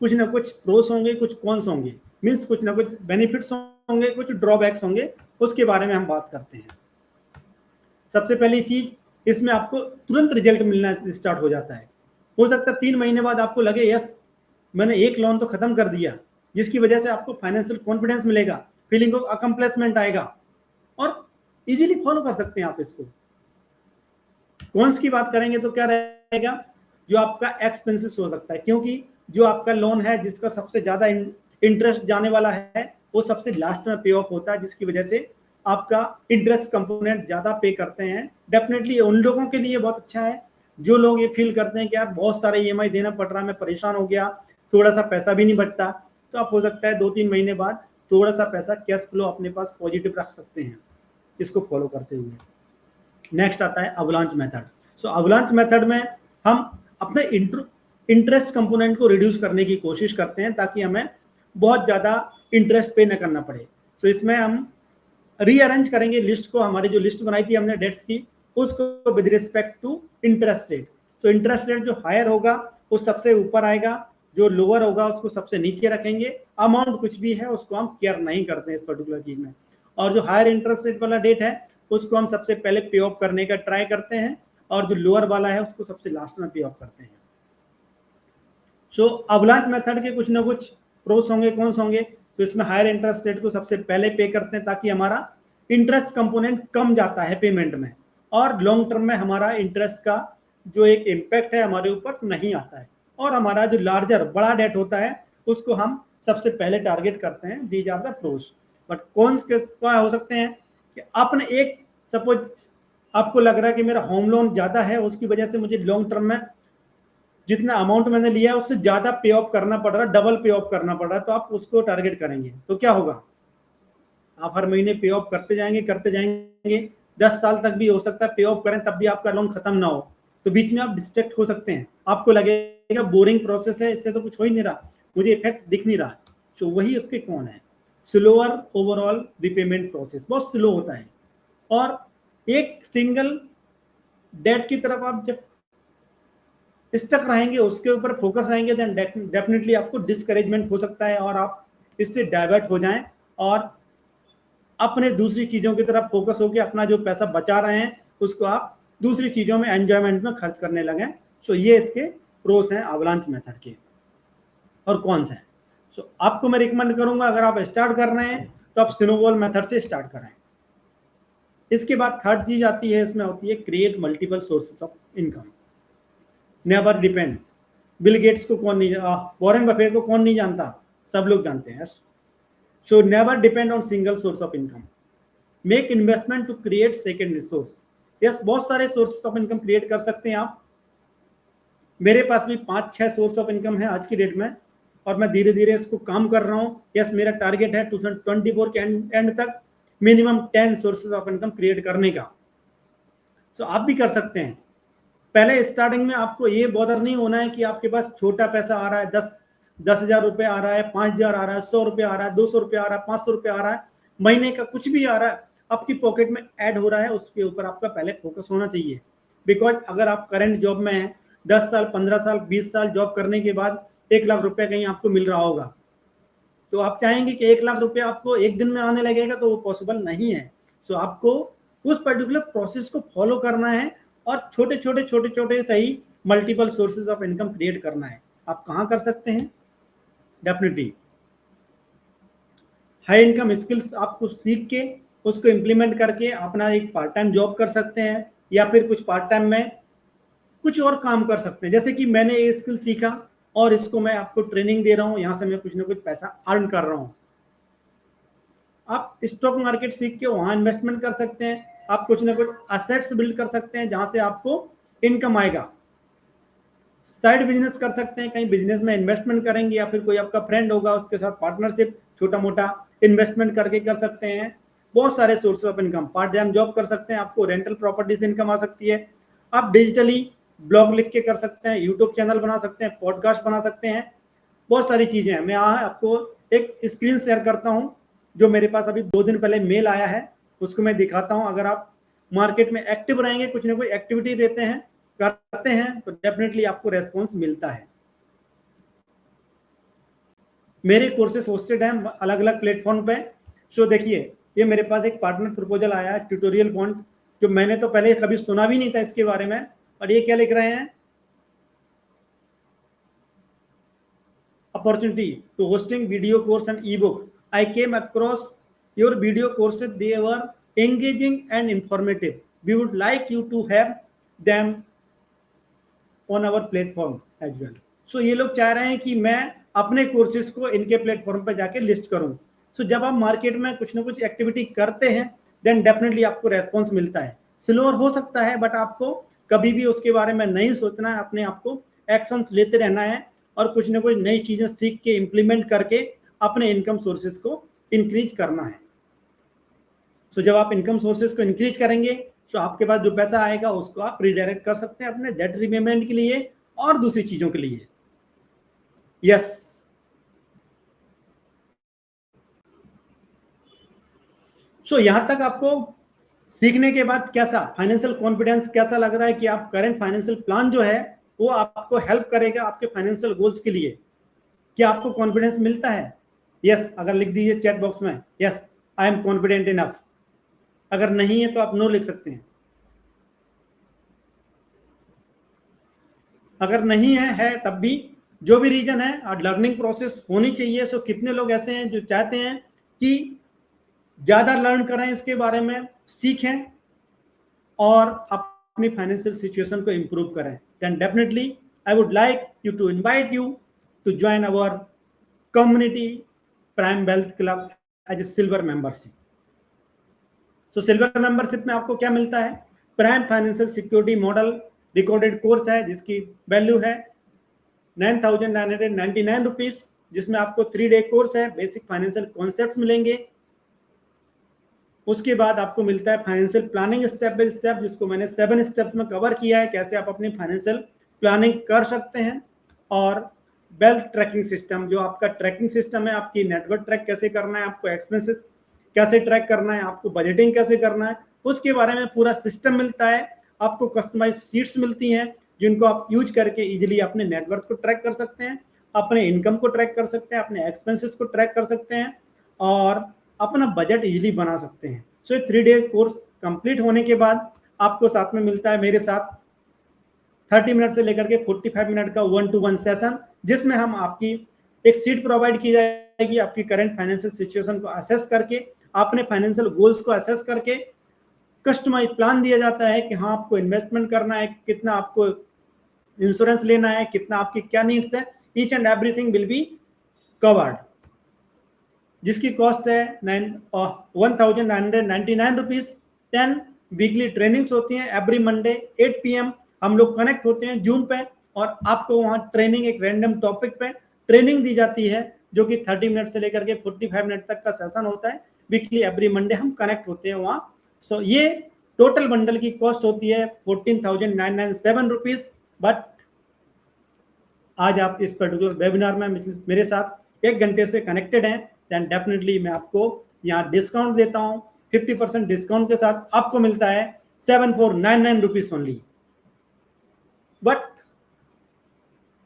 कुछ ना कुछ प्रोस होंगे, कुछ कॉन्स होंगे, मीन्स कुछ ना कुछ बेनिफिट्स होंगे, कुछ ड्रॉबैक्स होंगे, उसके बारे में हम बात करते हैं। सबसे पहली चीज, इसमें आपको तुरंत रिजल्ट मिलना स्टार्ट हो जाता है। हो सकता है 3 महीने बाद आपको लगे यस मैंने एक लोन तो खत्म कर दिया, जिसकी वजह से आपको फाइनेंशियल कॉन्फिडेंस मिलेगा, फीलिंग ऑफ अकम्प्लिशमेंट आएगा और इजीली फॉलो कर सकते हैं आप इसको। कॉन्स की बात करेंगे तो क्या रहेगा, जो आपका एक्सपेंसेस हो सकता है, क्योंकि जो आपका लोन है जिसका सबसे ज्यादा इंटरेस्ट जाने वाला है वो सबसे लास्ट में पे ऑफ होता है, जिसकी वजह से आपका इंटरेस्ट कंपोनेंट ज्यादा पे करते हैं। डेफिनेटली उन लोगों के लिए बहुत अच्छा है जो लोग ये फील करते हैं कि यार बहुत सारे ईएमआई देना पड़ रहा है, मैं परेशान हो गया, थोड़ा सा पैसा भी नहीं बचता, तो आप हो सकता है 2-3 महीने बाद थोड़ा सा पैसा कैश फ्लो अपने पास पॉजिटिव रख सकते हैं इसको फॉलो करते हुए। नेक्स्ट आता है अवलांच मेथड। सो अवलांच मेथड में हम अपने इंटरेस्ट कंपोनेंट को रिड्यूस करने की कोशिश करते हैं ताकि हमें बहुत ज़्यादा इंटरेस्ट पे न करना पड़े। सो इसमें हम रीअरेंज करेंगे लिस्ट को, हमारी जो लिस्ट बनाई थी हमने डेट्स की, उसको with respect to interest rate. So interest rate जो हायर होगा वो सबसे ऊपर आएगा, जो लोअर होगा उसको सबसे नीचे रखेंगे। अमाउंट कुछ भी है उसको हम केयर नहीं करते हैं इस पर्टिकुलर चीज में, और जो हायर इंटरेस्ट रेट वाला डेट है उसको हम सबसे पहले पे ऑफ करने का ट्राई करते हैं, और जो लोअर वाला है उसको सबसे लास्ट में पे ऑफ करते हैं। सो अवलांच मेथड के कुछ ना कुछ प्रोस होंगे, कौन होंगे। तो इसमें हायर इंटरेस्ट रेट को सबसे पहले पे करते हैं ताकि हमारा इंटरेस्ट कंपोनेंट कम जाता है पेमेंट में, और लॉन्ग टर्म में हमारा इंटरेस्ट का जो एक इम्पैक्ट है हमारे ऊपर नहीं आता है, और हमारा जो लार्जर बड़ा डेट होता है उसको हम सबसे पहले टारगेट करते हैं। These are the pros. But कौन क्या हो सकते हैं कि आपने एक सपोज आपको लग रहा है कि मेरा होम लोन ज्यादा है, उसकी वजह से मुझे लॉन्ग टर्म में जितना अमाउंट मैंने लिया है उससे ज्यादा पे ऑफ करना पड़ रहा है, डबल पे ऑफ करना पड़ रहा है, तो आप उसको टारगेट करेंगे। तो क्या होगा, आप हर महीने पे ऑफ करते जाएंगे 10 साल तक भी हो सकता है पे ऑफ करें तब भी आपका लोन खत्म ना हो, तो बीच में आप डिस्ट्रैक्ट हो सकते हैं। आपको लगेगा बोरिंग प्रोसेस है, इससे तो कुछ हो ही नहीं रहा, मुझे इफेक्ट दिख नहीं रहा। तो वही उसके कौन है, स्लोअर ओवरऑल रिपेमेंट प्रोसेस, बहुत स्लो होता है, और एक सिंगल डेट की तरफ आप जब स्टक रहेंगे, उसके ऊपर फोकस रहेंगे, देन डेफिनेटली आपको डिस्करेजमेंट हो सकता है और आप इससे डाइवर्ट हो जाएं और अपने दूसरी चीजों की तरफ फोकस होकर अपना जो पैसा बचा रहे हैं उसको आप दूसरी चीजों में एंजॉयमेंट में खर्च करने लगे। सो ये इसके प्रोस हैं अवलांच मेथड के, और कौन से हैं। सो आपको मैं रिकमेंड करूंगा अगर आप स्टार्ट कर रहे हैं तो आप स्नोबॉल मेथड से स्टार्ट करें। इसके बाद थर्ड चीज आती है, इसमें होती है create multiple sources of income, never depend. Bill Gates को कौन नहीं, वॉरेन बफेट को कौन नहीं जानता, सब लोग जानते हैं। So never depend on single source of income, make investment to create second resource. Yes, बहुत सारे सोर्स ऑफ इनकम क्रिएट कर सकते हैं आप। मेरे पास भी 5-6 सोर्स ऑफ इनकम है आज की डेट में, और मैं धीरे धीरे इसको काम कर रहा हूँ। यस, मेरा टारगेट है 2024 के एंड तक minimum 10 sources of income create करने का। सो आप भी कर सकते हैं। पहले स्टार्टिंग में आपको ये बॉदर नहीं होना है कि आपके पास छोटा पैसा आ रहा है, 10,000 रुपये आ रहा है, 5,000 आ रहा है, 100 रुपये आ रहा है, 200 रुपये आ रहा है, 500 रुपये आ रहा है, महीने का कुछ भी आ रहा है आपकी पॉकेट में ऐड हो रहा है, उसके ऊपर आपका पहले फोकस होना चाहिए। बिकॉज अगर आप करंट जॉब में हैं, 10 साल, 15 साल, 20 साल जॉब करने के बाद 1 लाख रुपया कहीं आपको मिल रहा होगा, तो आप चाहेंगे कि 1 लाख रुपया आपको एक दिन में आने लगेगा, तो वो पॉसिबल नहीं है। सो आपको उस पर्टिकुलर प्रोसेस को फॉलो करना है और छोटे छोटे छोटे छोटे सही multiple sources of income create करना है। आप कहाँ कर सकते हैं? डेफिनेटली हाई इनकम स्किल्स आपको सीख के उसको इम्प्लीमेंट करके अपना एक पार्ट टाइम जॉब कर सकते हैं, या फिर कुछ पार्ट टाइम में कुछ और काम कर सकते हैं। जैसे कि मैंने ये स्किल सीखा और इसको मैं आपको ट्रेनिंग दे रहा हूँ, यहाँ से मैं कुछ ना कुछ पैसा अर्न कर रहा हूँ। आप स्टॉक मार्केट सीख के वहाँ इन्वेस्टमेंट कर सकते हैं, आप कुछ ना कुछ असेट्स बिल्ड कर सकते हैं जहाँ से आपको इनकम आएगा। साइड बिजनेस कर सकते हैं, कहीं बिजनेस में इन्वेस्टमेंट करेंगे, या फिर कोई आपका फ्रेंड होगा उसके साथ पार्टनरशिप छोटा मोटा इन्वेस्टमेंट करके कर सकते हैं। बहुत सारे source of income, part time job कर सकते हैं, आपको रेंटल प्रॉपर्टी से इनकम आ सकती है, आप डिजिटली ब्लॉग लिख के कर सकते हैं, यूट्यूब चैनल बना सकते हैं, पॉडकास्ट बना सकते हैं, बहुत सारी चीजें हैं। मैं यहाँ आपको एक स्क्रीन शेयर करता हूँ, जो मेरे पास अभी 2 दिन पहले मेल आया है, उसको मैं दिखाता हूँ। अगर आप मार्केट में एक्टिव रहेंगे, कुछ ना कोई एक्टिविटी देते हैं, करते हैं, तो डेफिनेटली आपको रेस्पॉन्स मिलता है। मेरे कोर्सेस होस्टेड हैं अलग अलग प्लेटफॉर्म पे। सो देखिए, ये मेरे पास एक पार्टनर प्रपोजल आया है, ट्यूटोरियल फॉन्ट, जो मैंने तो पहले कभी सुना भी नहीं था इसके बारे में। और ये क्या लिख रहे हैं? opportunity to hosting video course and ebook. I came across your video courses. They were engaging and informative. We would like you to have them on our platform as well. So ये लोग चाह रहे हैं कि मैं अपने courses को इनके प्लेटफॉर्म पर जाके लिस्ट करूं। सो जब आप मार्केट में कुछ ना कुछ एक्टिविटी करते हैं, देन डेफिनेटली आपको रेस्पॉन्स मिलता है। स्लोअर हो सकता है, बट आपको कभी भी उसके बारे में नहीं सोचना है, अपने आप को एक्शंस लेते रहना है और कुछ ना कुछ नई चीजें सीख के इम्प्लीमेंट करके अपने इनकम सोर्सेज को इंक्रीज करना है। सो जब आप इनकम सोर्सेज को इंक्रीज करेंगे, तो आपके पास जो पैसा आएगा उसको आप रिडायरेक्ट कर सकते हैं अपने डेट रिपेमेंट के लिए और दूसरी चीजों के लिए। यस, सो यहां तक आपको सीखने के बाद कैसा फाइनेंशियल कॉन्फिडेंस कैसा लग रहा है कि आप करंट फाइनेंशियल प्लान जो है वो आपको हेल्प करेगा आपके फाइनेंशियल गोल्स के लिए? क्या आपको कॉन्फिडेंस मिलता है? यस, अगर लिख दीजिए चैट बॉक्स में, yes I am confident enough. अगर नहीं है तो आप नो लिख सकते हैं। अगर नहीं है तब भी जो भी रीजन है, और लर्निंग प्रोसेस होनी चाहिए। सो कितने लोग ऐसे हैं जो चाहते हैं कि ज्यादा लर्न करें, इसके बारे में सीखें और अपनी फाइनेंशियल सिचुएशन को इंप्रूव करें, then definitely I would like you to invite you to join our community prime wealth club as a silver membership. So silver membership में आपको क्या मिलता है? Prime financial security model recorded course है, जिसकी value है 9,999 rupees, जिसमें आपको 3 डे कोर्स है, बेसिक फाइनेंशियल कॉन्सेप्ट मिलेंगे। उसके बाद आपको मिलता है financial planning step by step, जिसको मैंने 7 स्टेप्स में कवर किया है, कैसे आप अपनी फाइनेंशियल प्लानिंग कर सकते हैं। और वेल्थ ट्रैकिंग सिस्टम, जो आपका ट्रैकिंग सिस्टम है, आपकी नेटवर्क ट्रैक कैसे करना है, आपको एक्सपेंसेस कैसे ट्रैक करना है, आपको बजटिंग कैसे करना है, उसके बारे में पूरा सिस्टम मिलता है। आपको कस्टमाइज शीट्स मिलती हैं, जिनको आप यूज करके इजीली अपने नेटवर्क को ट्रैक कर सकते हैं, अपने इनकम को ट्रैक कर सकते हैं, अपने एक्सपेंसेस को ट्रैक कर सकते हैं और अपना बजट इजीली बना सकते हैं। सो 3 डे कोर्स कंप्लीट होने के बाद आपको साथ में मिलता है मेरे साथ 30 मिनट से लेकर के 45 मिनट का 1-to-1 सेशन, जिसमें हम आपकी एक सीट प्रोवाइड की जाएगी, आपकी करंट फाइनेंशियल सिचुएशन को असेस करके, अपने फाइनेंशियल गोल्स को असेस करके कस्टमाइज प्लान दिया जाता है कि हाँ आपको इन्वेस्टमेंट करना है, कितना आपको इंश्योरेंस लेना है, कितना आपकी क्या नीड्स है, each and everything will be covered, जिसकी कॉस्ट है 1,999 रुपीज। 10 वीकली ट्रेनिंग्स होती हैं, एवरी मंडे 8 PM हम लोग कनेक्ट होते हैं जूम पे, और आपको वहाँ ट्रेनिंग एक रैंडम टॉपिक पे ट्रेनिंग दी जाती है, जो कि 30 मिनट से लेकर के 45 मिनट तक का सेशन होता है। वीकली एवरी मंडे हम कनेक्ट होते हैं वहाँ। सो ये टोटल बंडल की कॉस्ट होती है 14,997 रुपीज। बट आज आप इस पर्टिकुलर वेबिनार में मेरे साथ 1 घंटे से कनेक्टेड हैं, देन डेफिनेटली मैं आपको यहाँ डिस्काउंट देता हूँ। 50% डिस्काउंट के साथ आपको मिलता है 7,499 रुपीज ओनली। बट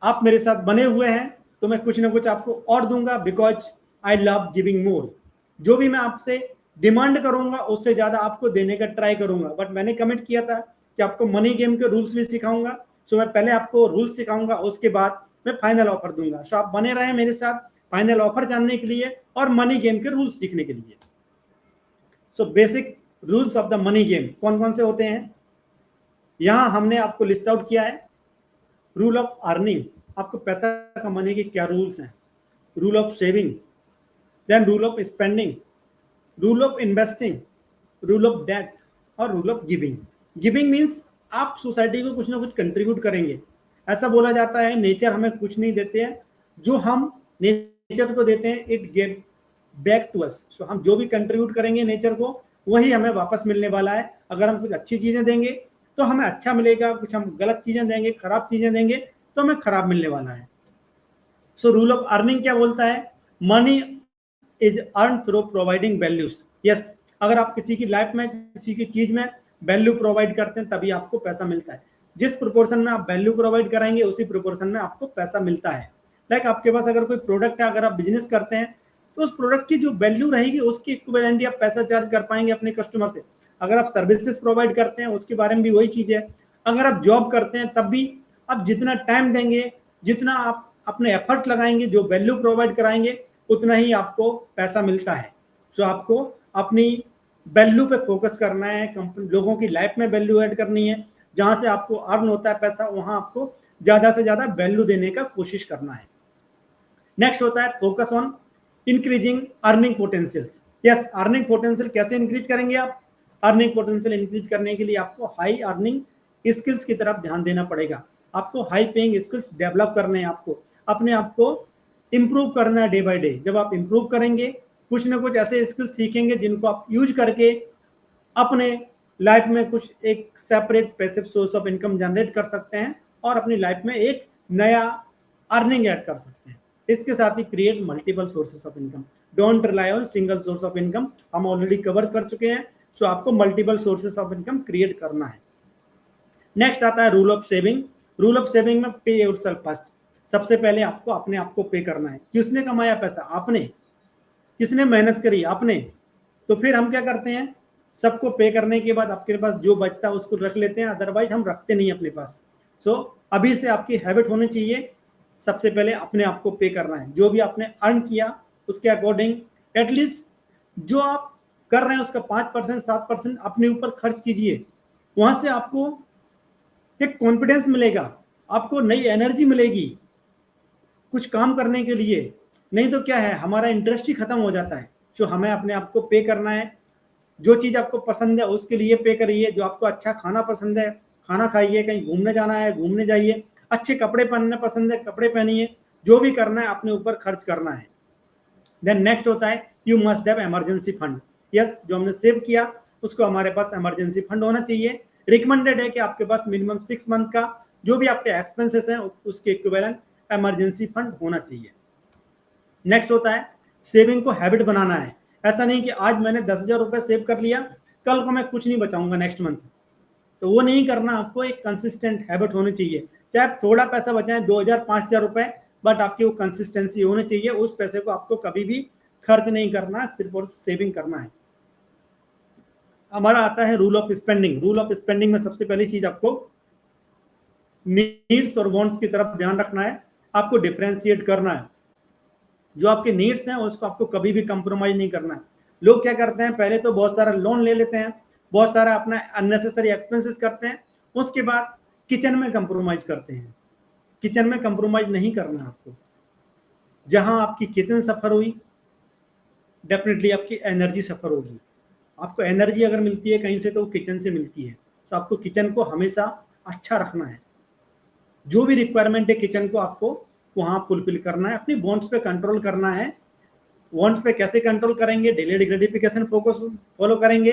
आप मेरे साथ बने हुए हैं तो मैं कुछ ना कुछ आपको और दूंगा, because I love giving more. जो भी मैं आपसे डिमांड करूंगा उससे ज्यादा आपको देने का ट्राई करूंगा। बट मैंने कमिट किया था कि आपको मनी गेम के रूल्स भी सिखाऊंगा, सो मैं पहले आपको रूल्स सिखाऊंगा, उसके बाद मैं फाइनल ऑफर दूंगा। सो आप बने रहें मेरे साथ फाइनल ऑफर जानने के लिए और मनी गेम के रूल्स सीखने के लिए। So basic rules of the money game कौन कौन से होते हैं, यहां हमने आपको लिस्ट आउट किया है। रूल ऑफ अर्निंग, आपको पैसा कमाने के क्या रूल्स हैं। Rule of saving, then rule of spending, rule of investing, rule of debt और rule of giving. Giving means आप सोसाइटी को कुछ ना कुछ कंट्रीब्यूट करेंगे। ऐसा बोला जाता है नेचर हमें कुछ नहीं देते हैं, जो हम नेचर को देते हैं it get back to us. So हम जो भी कंट्रीब्यूट करेंगे नेचर को वही हमें वापस मिलने वाला है। अगर हम कुछ अच्छी चीजें देंगे तो हमें अच्छा मिलेगा, कुछ हम गलत चीजें देंगे, खराब चीजें देंगे तो हमें खराब मिलने वाला है। सो रूल ऑफ अर्निंग क्या बोलता है, money is earn through providing values. Yes, अगर आप किसी की लाइफ में किसी की चीज में वैल्यू प्रोवाइड करते हैं तभी आपको पैसा मिलता है। जिस प्रोपोर्शन में आप वैल्यू प्रोवाइड कराएंगे उसी प्रोपोर्शन में आपको पैसा मिलता है। लाइक आपके पास अगर कोई प्रोडक्ट है, अगर आप बिजनेस करते हैं तो उस प्रोडक्ट की जो वैल्यू रहेगी उसकी इक्विवेलेंट आप पैसा चार्ज कर पाएंगे अपने कस्टमर से। अगर आप सर्विसेज प्रोवाइड करते हैं उसके बारे में भी वही चीज है। अगर आप जॉब करते हैं तब भी आप जितना टाइम देंगे, जितना आप अपने एफर्ट लगाएंगे, जो वैल्यू प्रोवाइड कराएंगे उतना ही आपको पैसा मिलता है। सो आपको अपनी वैल्यू पे फोकस करना है, कंपनी लोगों की लाइफ में वैल्यू ऐड करनी है। जहां से आपको अर्न होता है पैसा वहां आपको ज्यादा से ज्यादा वैल्यू देने का कोशिश करना है। नेक्स्ट होता है focus on increasing earning potentials. Yes, earning potential कैसे इंक्रीज करेंगे आप, अर्निंग पोटेंशियल इंक्रीज करने के लिए आपको हाई अर्निंग स्किल्स की तरफ ध्यान देना पड़ेगा। आपको हाई पेइंग स्किल्स डेवलप करने हैं, आपको अपने आप को इंप्रूव करना है डे बाय डे। जब आप इंप्रूव करेंगे कुछ ना कुछ ऐसे स्किल्स सीखेंगे जिनको आप यूज करके अपने लाइफ में कुछ एक separate passive source of income generate कर सकते हैं और अपनी लाइफ में एक नया अर्निंग ऐड कर सकते हैं। इसके साथ ही create multiple sources of income. Don't rely on single source of income, हम ऑलरेडी कवर कर चुके हैं। सो आपको multiple sources of income create करना है। नेक्स्ट आता है rule of saving. Rule of saving में पे योरसेल्फ फर्स्ट। सबसे पहले आपको अपने आप को पे करना है। किसने कमाया पैसा, आपने। किसने मेहनत करी, आपने। तो फिर हम क्या करते हैं, सबको पे करने के बाद आपके पास जो बचता है उसको रख लेते हैं, अदरवाइज हम रखते नहीं अपने पास। सो अभी से आपकी हैबिट होनी चाहिए, सबसे पहले अपने आप को पे करना है। जो भी आपने अर्न किया उसके अकॉर्डिंग एटलीस्ट जो आप कर रहे हैं उसका 5% 7% अपने ऊपर खर्च कीजिए। वहां से आपको एक कॉन्फिडेंस मिलेगा, आपको नई एनर्जी मिलेगी कुछ काम करने के लिए। नहीं तो क्या है, हमारा इंटरेस्ट ही खत्म हो जाता है। सो हमें अपने आप को पे करना है। जो चीज आपको पसंद है उसके लिए पे करिए। जो आपको अच्छा खाना पसंद है खाना खाइए, कहीं घूमने जाना है घूमने जाइए, अच्छे कपड़े पहनना पसंद है कपड़े पहनिए। जो भी करना है अपने ऊपर खर्च करना है। देन नेक्स्ट होता है you must have emergency fund. Yes, जो हमने सेव किया उसको हमारे पास इमरजेंसी फंड होना चाहिए। रिकमेंडेड है कि आपके पास मिनिमम 6 मंथ का जो भी आपके एक्सपेंसेस हैं उसके इक्विवेलेंट इमरजेंसी फंड होना चाहिए। नेक्स्ट होता है सेविंग को हैबिट बनाना है। ऐसा नहीं कि आज मैंने 10,000 रुपए सेव कर लिया, कल को मैं कुछ नहीं बचाऊंगा नेक्स्ट मंथ, तो वो नहीं करना। आपको एक कंसिस्टेंट हैबिट होनी चाहिए। चाहे आप थोड़ा पैसा बचाएं, 2,000 5,000 रुपए, बट आपकी वो कंसिस्टेंसी होनी चाहिए। उस पैसे को आपको कभी भी खर्च नहीं करना, सिर्फ और सेविंग करना है। हमारा आता है rule of spending. Rule of spending में सबसे पहली चीज आपको नीड्स और वांट्स की तरफ ध्यान रखना है। आपको डिफरेंशिएट करना है। जो आपके नीड्स हैं उसको आपको कभी भी कंप्रोमाइज नहीं करना है। लोग क्या करते हैं, पहले तो बहुत सारा लोन ले लेते हैं, बहुत सारा अपना अननेसेसरी एक्सपेंसेस करते हैं, उसके बाद किचन में कंप्रोमाइज करते हैं। किचन में कंप्रोमाइज नहीं करना आपको। जहां आपकी किचन सफर हुई डेफिनेटली आपकी एनर्जी सफर होगी। आपको एनर्जी अगर मिलती है कहीं से तो किचन से मिलती है। तो आपको किचन को हमेशा अच्छा रखना है। जो भी रिक्वायरमेंट है किचन को आपको वहां फुलफिल करना है। अपनी वांट्स पे कंट्रोल करना है। वांट्स पे कैसे कंट्रोल करेंगे, डेली ग्रेटिफिकेशन फोकस फॉलो करेंगे।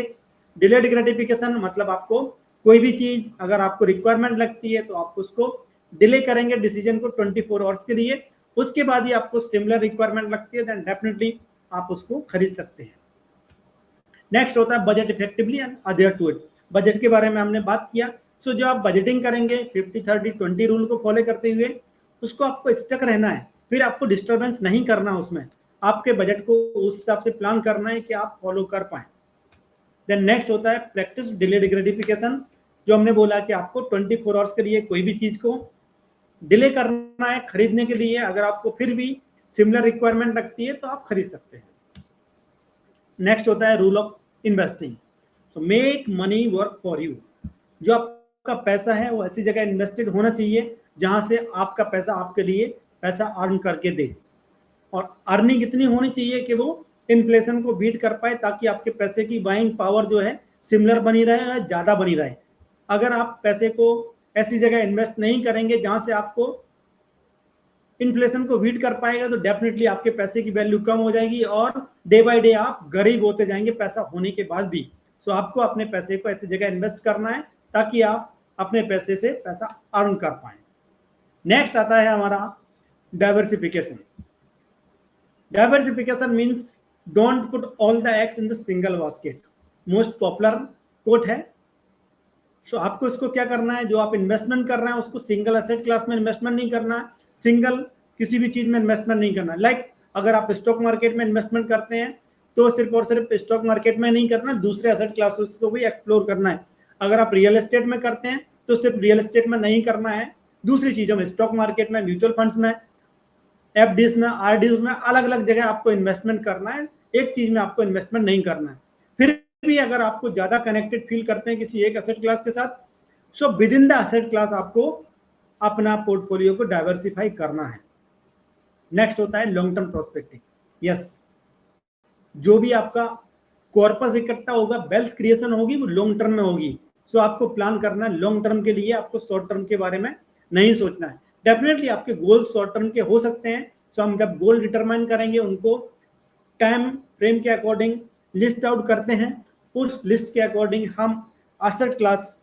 डिलेड ग्रेटिफिकेशन मतलब आपको कोई भी चीज अगर आपको रिक्वायरमेंट लगती है तो आप उसको डिले करेंगे डिसीजन को 24 आवर्स के लिए, उसके बाद ही आपको सिमिलर रिक्वायरमेंट लगती है, देन डेफिनेटली आप उसको खरीद सकते हैं। नेक्स्ट होता है budget effectively and other to it. Budget के बारे में हमने बात किया। सो जो आप बजटिंग करेंगे 50-30-20 रूल को फॉलो करते हुए, उसको आपको स्टक रहना है, फिर आपको डिस्टर्बेंस नहीं करना उसमें, आपके बजट को उस हिसाब से प्लान करना है कि आप फॉलो कर पाए। देन नेक्स्ट होता है प्रैक्टिस डिलेड ग्रेटिफिकेशन, जो हमने बोला कि आपको 24 आवर्स के लिए कोई भी चीज को डिले करना है खरीदने के लिए, अगर आपको फिर भी सिमिलर रिक्वायरमेंट लगती है तो आप खरीद सकते हैं। नेक्स्ट होता है रूल ऑफ इन्वेस्टिंग, तो make money work for you. जो आपका पैसा है वो ऐसी जगह इन्वेस्टेड होना चाहिए जहां से आपका पैसा आपके लिए पैसा अर्न करके दे, और अर्निंग इतनी होनी चाहिए कि वो इन्फ्लेशन को बीट कर पाए, ताकि आपके पैसे की बाइंग पावर जो है सिमिलर बनी रहे या ज्यादा बनी रहे। अगर आप पैसे को ऐसी जगह इन्वेस्ट नहीं करेंगे जहां से आपको इन्फ्लेशन को बीट कर पाएगा, तो डेफिनेटली आपके पैसे की वैल्यू कम हो जाएगी और डे बाय डे आप गरीब होते जाएंगे पैसा होने के बाद भी। सो आपको अपने पैसे को ऐसी जगह इन्वेस्ट करना है ताकि आप अपने पैसे से पैसा अर्न कर पाए। नेक्स्ट आता है हमारा diversification. Diversification means don't put all the eggs in the single basket, most popular quote है। सो आपको इसको क्या करना है, जो आप इन्वेस्टमेंट कर रहे हैं उसको सिंगल एसेट क्लास में इन्वेस्टमेंट नहीं करना है, सिंगल किसी भी चीज में इन्वेस्टमेंट नहीं करना। लाइक अगर आप स्टॉक मार्केट में इन्वेस्टमेंट करते हैं तो सिर्फ और सिर्फ स्टॉक मार्केट में नहीं करना, दूसरे एसेट क्लासेस को भी एक्सप्लोर करना है। अगर आप रियल एस्टेट में करते हैं तो सिर्फ रियल एस्टेट में नहीं करना है, दूसरी चीजों में, स्टॉक मार्केट में, म्यूचुअल फंड्स में, एफडीज में, आरडीज में, अलग अलग जगह आपको इन्वेस्टमेंट करना है, एक चीज में आपको इन्वेस्टमेंट नहीं करना है। फिर भी अगर आपको ज्यादा कनेक्टेड फील करते हैं किसी एक एसेट क्लास के साथ, so with in the asset class आपको अपना पोर्टफोलियो को डाइवर्सिफाई करना है। नेक्स्ट होता है लॉन्ग टर्म प्रोस्पेक्टिंग। यस, जो भी आपका कॉर्पस इकट्ठा होगा, वेल्थ क्रिएशन होगी, वो लॉन्ग टर्म में होगी। सो आपको प्लान करना है लॉन्ग टर्म के लिए, आपको शॉर्ट टर्म के बारे में नहीं सोचना है। डेफिनेटली आपके गोल शॉर्ट टर्म के हो सकते हैं। सो हम जब गोल डिटरमाइन करेंगे उनको टाइम फ्रेम के अकॉर्डिंग लिस्ट आउट करते हैं, उस लिस्ट के अकॉर्डिंग हम एसेट क्लास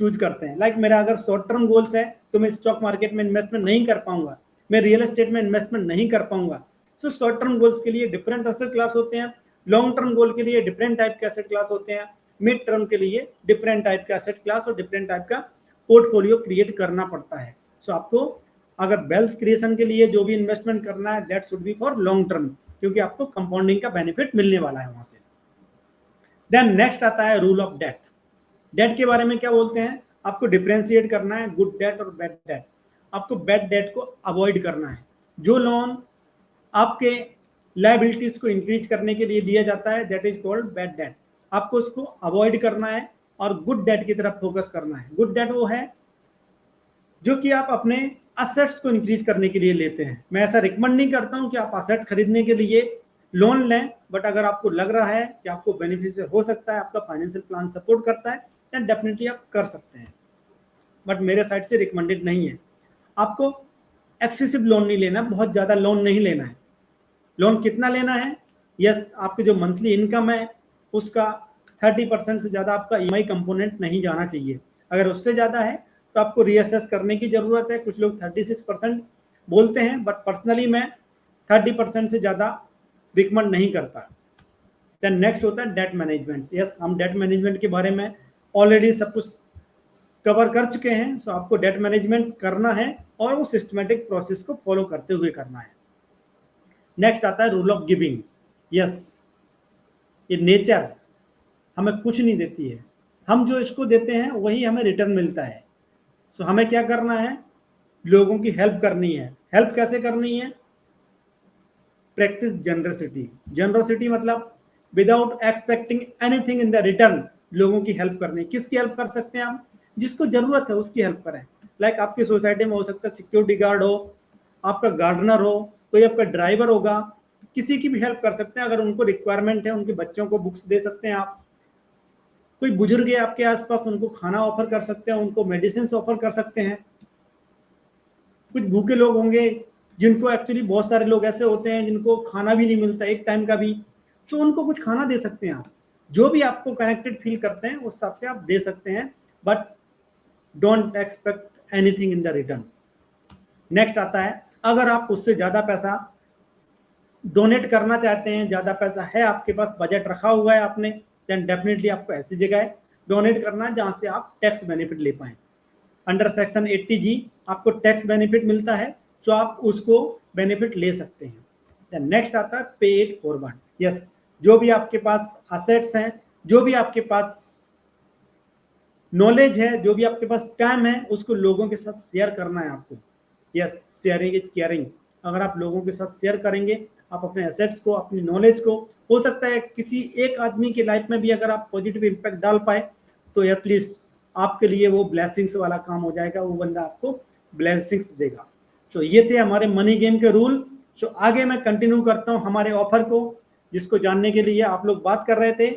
चूज करते हैं। लाइक मेरा अगर शॉर्ट टर्म गोल्स है तो मैं स्टॉक मार्केट में इन्वेस्टमेंट नहीं कर पाऊंगा, मैं रियल एस्टेट में इन्वेस्टमेंट नहीं कर पाऊंगा। सो शॉर्ट टर्म गोल्स के लिए डिफरेंट एसेट क्लास होते हैं, लॉन्ग टर्म गोल के लिए डिफरेंट टाइप के एसेट क्लास होते हैं, मिड टर्म के लिए डिफरेंट टाइप का एसेट क्लास और डिफरेंट टाइप का पोर्टफोलियो क्रिएट करना पड़ता है। सो आपको अगर वेल्थ क्रिएशन के लिए जो भी इन्वेस्टमेंट करना है that should be for long term, क्योंकि आपको कंपाउंडिंग का बेनिफिट मिलने वाला है वहां से। देन नेक्स्ट आता है रूल ऑफ डेट। डेट के बारे में क्या बोलते हैं, आपको डिफरेंशिएट करना है गुड डेट और बैड डेट। आपको बैड डेट को अवॉइड करना है। जो लोन आपके लायबिलिटीज को इंक्रीज करने के लिए दिया जाता है that is called bad debt, आपको उसको अवॉइड करना है और गुड डेट की तरफ फोकस करना है। गुड डेट वो है जो कि आप अपने असेट्स को इंक्रीज करने के लिए लेते हैं। मैं ऐसा रिकमेंड नहीं करता हूं कि आप असेट खरीदने के लिए लोन लें, बट अगर आपको लग रहा है कि आपको बेनिफिशियल हो सकता है, आपका फाइनेंशियल प्लान सपोर्ट करता है, देन डेफिनेटली आप कर सकते हैं, बट मेरे साइड से रिकमेंडेड नहीं है। आपको एक्सेसिव लोन नहीं लेना, बहुत ज़्यादा लोन नहीं लेना है। लोन कितना लेना है, यस, आपकी जो मंथली इनकम है उसका 30% से ज़्यादा आपका ईएमआई कंपोनेंट नहीं जाना चाहिए। अगर उससे ज़्यादा है तो आपको रीअसेस करने की ज़रूरत है। कुछ लोग 36% बोलते हैं, बट पर्सनली मैं 30% से ज़्यादा रिकमेंड नहीं करता। देन नेक्स्ट होता है डेट मैनेजमेंट। यस, हम डेट मैनेजमेंट के बारे में ऑलरेडी सब कुछ कवर कर चुके हैं। सो आपको डेट मैनेजमेंट करना है और वो सिस्टमेटिक प्रोसेस को फॉलो करते हुए करना है। नेक्स्ट आता है रूल ऑफ गिविंग। यस, ये नेचर हमें कुछ नहीं देती है, हम जो इसको देते हैं वही हमें रिटर्न मिलता है। सो हमें क्या करना है, लोगों की हेल्प करनी है। हेल्प कैसे करनी है, प्रैक्टिस जनरसिटी। जनरसिटी मतलब without expecting anything in the return, लोगों की हेल्प करनी। किसकी हेल्प कर सकते हैं आप, जिसको जरूरत है उसकी हेल्प करें। लाइक आपकी सोसाइटी में हो सकता है सिक्योरिटी गार्ड हो, आपका गार्डनर हो, कोई आपका ड्राइवर होगा, किसी की भी हेल्प कर सकते हैं। अगर उनको रिक्वायरमेंट है, उनके बच्चों को बुक्स दे सकते हैं आप। कोई बुजुर्ग है आपके आसपास, उनको खाना ऑफर कर सकते हैं, उनको मेडिसिन ऑफर कर सकते हैं। कुछ भूखे लोग होंगे जिनको, एक्चुअली बहुत सारे लोग ऐसे होते हैं जिनको खाना भी नहीं मिलता एक टाइम का भी, तो उनको कुछ खाना दे सकते हैं आप। जो भी आपको कनेक्टेड फील करते हैं उस हिसाब से आप दे सकते हैं, but don't expect anything in the return. Next आता है, अगर आप उससे ज्यादा पैसा डोनेट करना चाहते हैं, ज्यादा पैसा है आपके पास, बजट रखा हुआ है आपने, देन डेफिनेटली आपको ऐसी जगह डोनेट करना है जहां से आप टैक्स बेनिफिट ले पाए। अंडर सेक्शन 80G आपको टैक्स बेनिफिट मिलता है, सो आप उसको बेनिफिट ले सकते हैं। देन नेक्स्ट आता है पे इट फॉरवर्ड। यस, जो भी आपके पास असेट्स हैं, जो भी आपके पास नॉलेज है, जो भी आपके पास टाइम है, उसको लोगों के साथ शेयर करना है आपको। Yes, sharing is caring. अगर आप लोगों के साथ शेयर करेंगे, आप अपने एसेट्स को, अपनी नॉलेज को, हो सकता है किसी एक आदमी की लाइफ में भी अगर आप पॉजिटिव इम्पैक्ट डाल पाए तो एटलीस्ट आपके लिए वो ब्लेसिंग्स वाला काम हो जाएगा, वो बंदा आपको ब्लेसिंग्स देगा। तो ये थे हमारे मनी गेम के रूल। तो आगे मैं कंटिन्यू करता हूँ हमारे ऑफर को, जिसको जानने के लिए आप लोग बात कर रहे थे।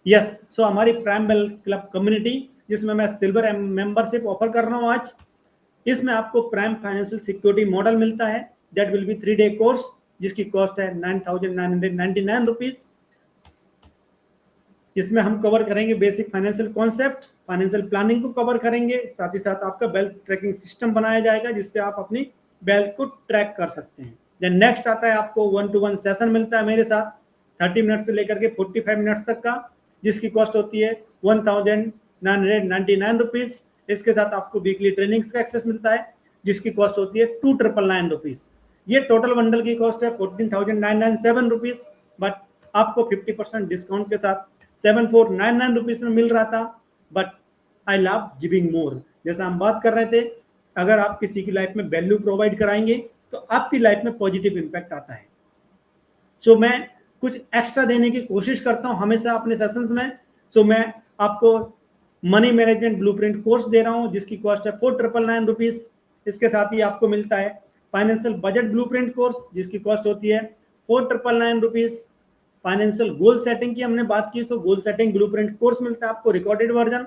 यस, सो हमारी प्राइम वेल्थ क्लब कम्युनिटी, जिसमें मैं सिल्वर मेंबरशिप ऑफर कर रहा हूँ आज, इसमें आपको प्राइम फाइनेंशियल सिक्योरिटी मॉडल मिलता है। That will B 3-day course, जिसकी कॉस्ट है 9,999 रुपीज। इसमें हम कवर करेंगे basic financial concept, financial planning को कवर करेंगे, साथ ही साथ आपका वेल्थ ट्रैकिंग सिस्टम बनाया जाएगा जिससे आप अपनी वेल्थ को ट्रैक कर सकते हैं। देन नेक्स्ट आता है, आपको 1-to-1 सेशन मिलता है मेरे साथ 30 मिनट से लेकर के 45 मिनट्स तक का, जिसकी कॉस्ट होती है 1,999 रुपीज। इसके साथ आपको वीकली ट्रेनिंग्स का एक्सेस मिलता है, जिसकी कॉस्ट होती है 2,999 रुपीज। ये टोटल बंडल की कॉस्ट है 14,997 रुपीज, बट आपको 50% डिस्काउंट के साथ 7,499 रुपीज में मिल रहा था। But I love giving more. जैसा हम बात कर रहे थे, अगर आप किसी की लाइफ में वैल्यू प्रोवाइड कराएंगे तो आपकी लाइफ में पॉजिटिव इंपैक्ट आता है। सो मैं कुछ एक्स्ट्रा देने की कोशिश करता हूं हमेशा अपने सेशंस में। सो मैं आपको मनी मैनेजमेंट ब्लूप्रिंट कोर्स दे रहा हूं, जिसकी कॉस्ट है 4,999 रुपीज। इसके साथ ही आपको मिलता है फाइनेंशियल बजट ब्लूप्रिंट कोर्स, जिसकी कॉस्ट होती है 4,999 रुपीज। फाइनेंशियल गोल सेटिंग की हमने बात की, तो गोल सेटिंग ब्लूप्रिंट कोर्स मिलता है आपको रिकॉर्डेड वर्जन,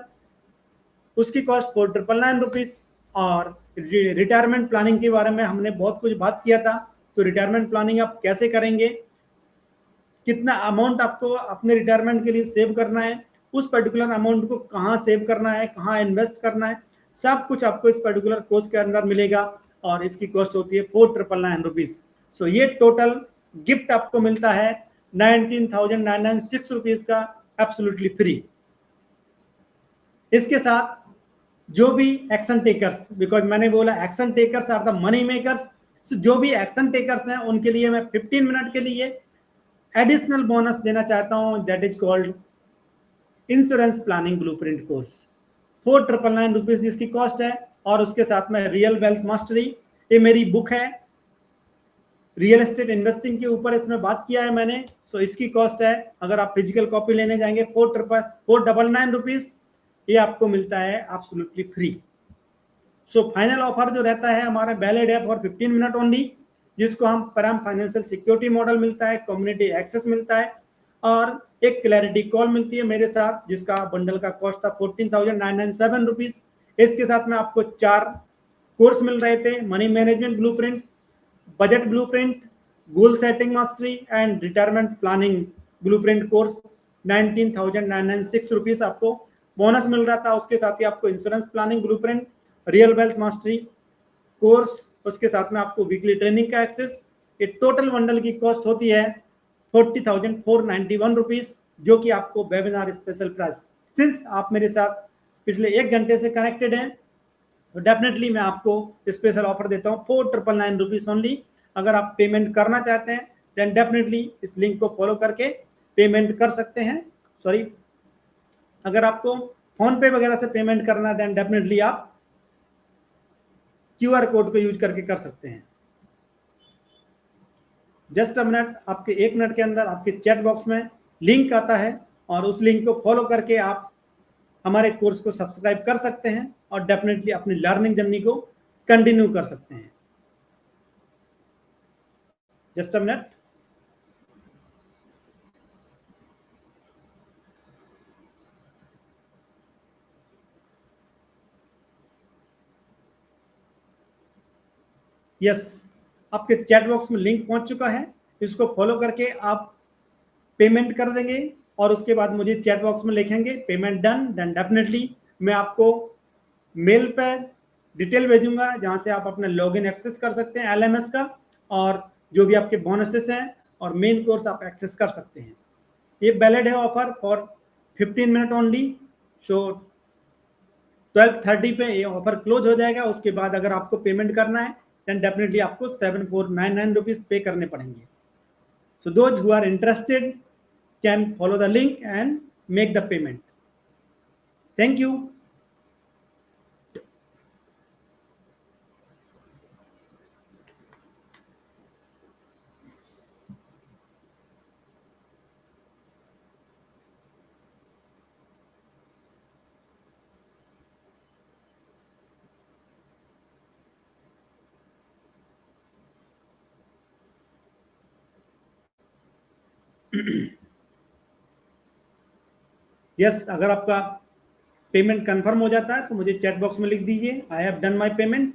उसकी कॉस्ट 4,999 रुपीज। और रिटायरमेंट प्लानिंग के बारे में हमने बहुत कुछ बात किया था। तो रिटायरमेंट प्लानिंग आप कैसे करेंगे, कितना अमाउंट आपको अपने रिटायरमेंट के लिए सेव करना है, उस पर्टिकुलर अमाउंट को कहाँ सेव करना है, कहाँ इन्वेस्ट करना है, सब कुछ आपको इस पर्टिकुलर कोर्स के अंदर मिलेगा। और इसकी कॉस्ट होती है 4,999 रुपीज। सो ये टोटल गिफ्ट आपको मिलता है 19,996 रुपीज का, एब्सोल्युटली फ्री। इसके साथ जो भी एक्शन टेकर्स, बिकॉज मैंने बोला action takers are the money makers, जो भी एक्शन टेकर्स हैं उनके लिए मैं 15 मिनट के लिए एडिशनल बोनस देना चाहता हूं, that is called insurance planning blueprint course. 4,999 rupees जिसकी कॉस्ट है। और उसके साथ में रियल वेल्थ मास्टरी, ये मेरी बुक है, रियल एस्टेट इन्वेस्टिंग के ऊपर इसमें बात किया है मैंने। सो इसकी कॉस्ट है, अगर आप फिजिकल कॉपी लेने जाएंगे 4,999 रुपीज, ये आपको मिलता है absolutely free. So final offer जो रहता है हमारा वैलिड है फॉर 15 मिनट ओनली, जिसको हम प्राइम फाइनेंशियल सिक्योरिटी मॉडल मिलता है, कम्युनिटी एक्सेस मिलता है, और एक क्लैरिटी कॉल मिलती है मेरे साथ, जिसका बंडल का कॉस्ट था 14,997 रुपीज। इसके साथ में आपको 4 कोर्स मिल रहे थे, money management blueprint, budget blueprint, goal setting mastery and retirement planning blueprint course. 19,996 rupees आपको बोनस मिल रहा था। उसके साथ ही आपको insurance planning blueprint, real wealth mastery course, उसके साथ में आपको वीकली ट्रेनिंग का एक्सेस। ये टोटल बंडल की कॉस्ट होती है 40,491 रुपीज, जो कि आपको वेबिनार स्पेशल प्राइस, सिंस आप मेरे साथ पिछले 1 घंटे से कनेक्टेड हैं, तो डेफिनेटली मैं आपको स्पेशल ऑफर देता हूँ 4,999 रुपीज ओनली। अगर आप पेमेंट करना चाहते हैं देन डेफिनेटली इस लिंक को फॉलो करके पेमेंट कर सकते हैं। सॉरी, अगर आपको फोन पे वगैरह से पेमेंट करना है देन डेफिनेटली आप QR कोड को यूज करके कर सकते हैं। जस्ट अ मिनट, आपके 1 मिनट के अंदर आपके चैट बॉक्स में लिंक आता है, और उस लिंक को फॉलो करके आप हमारे कोर्स को सब्सक्राइब कर सकते हैं और डेफिनेटली अपनी लर्निंग जर्नी को कंटिन्यू कर सकते हैं। Just a minute. यस, आपके चैट बॉक्स में लिंक पहुंच चुका है, इसको फॉलो करके आप पेमेंट कर देंगे और उसके बाद मुझे चैट बॉक्स में लिखेंगे पेमेंट डन, देन डेफिनेटली मैं आपको मेल पे डिटेल भेजूंगा जहां से आप अपना लॉगिन एक्सेस कर सकते हैं एलएमएस का, और जो भी आपके बोनसेस हैं और मेन कोर्स आप एक्सेस कर सकते हैं। ये वैलिड है ऑफर फॉर 15 मिनट ओनली। सो 12:30 पे ये ऑफर क्लोज हो जाएगा। उसके बाद अगर आपको पेमेंट करना है देन डेफिनेटली आपको 7499 रुपीज पे करने पड़ेंगे। So those who are interested can follow the link and make the payment. Thank you. Yes, अगर आपका पेमेंट कंफर्म हो जाता है तो मुझे चैट बॉक्स में लिख दीजिए I have done my payment,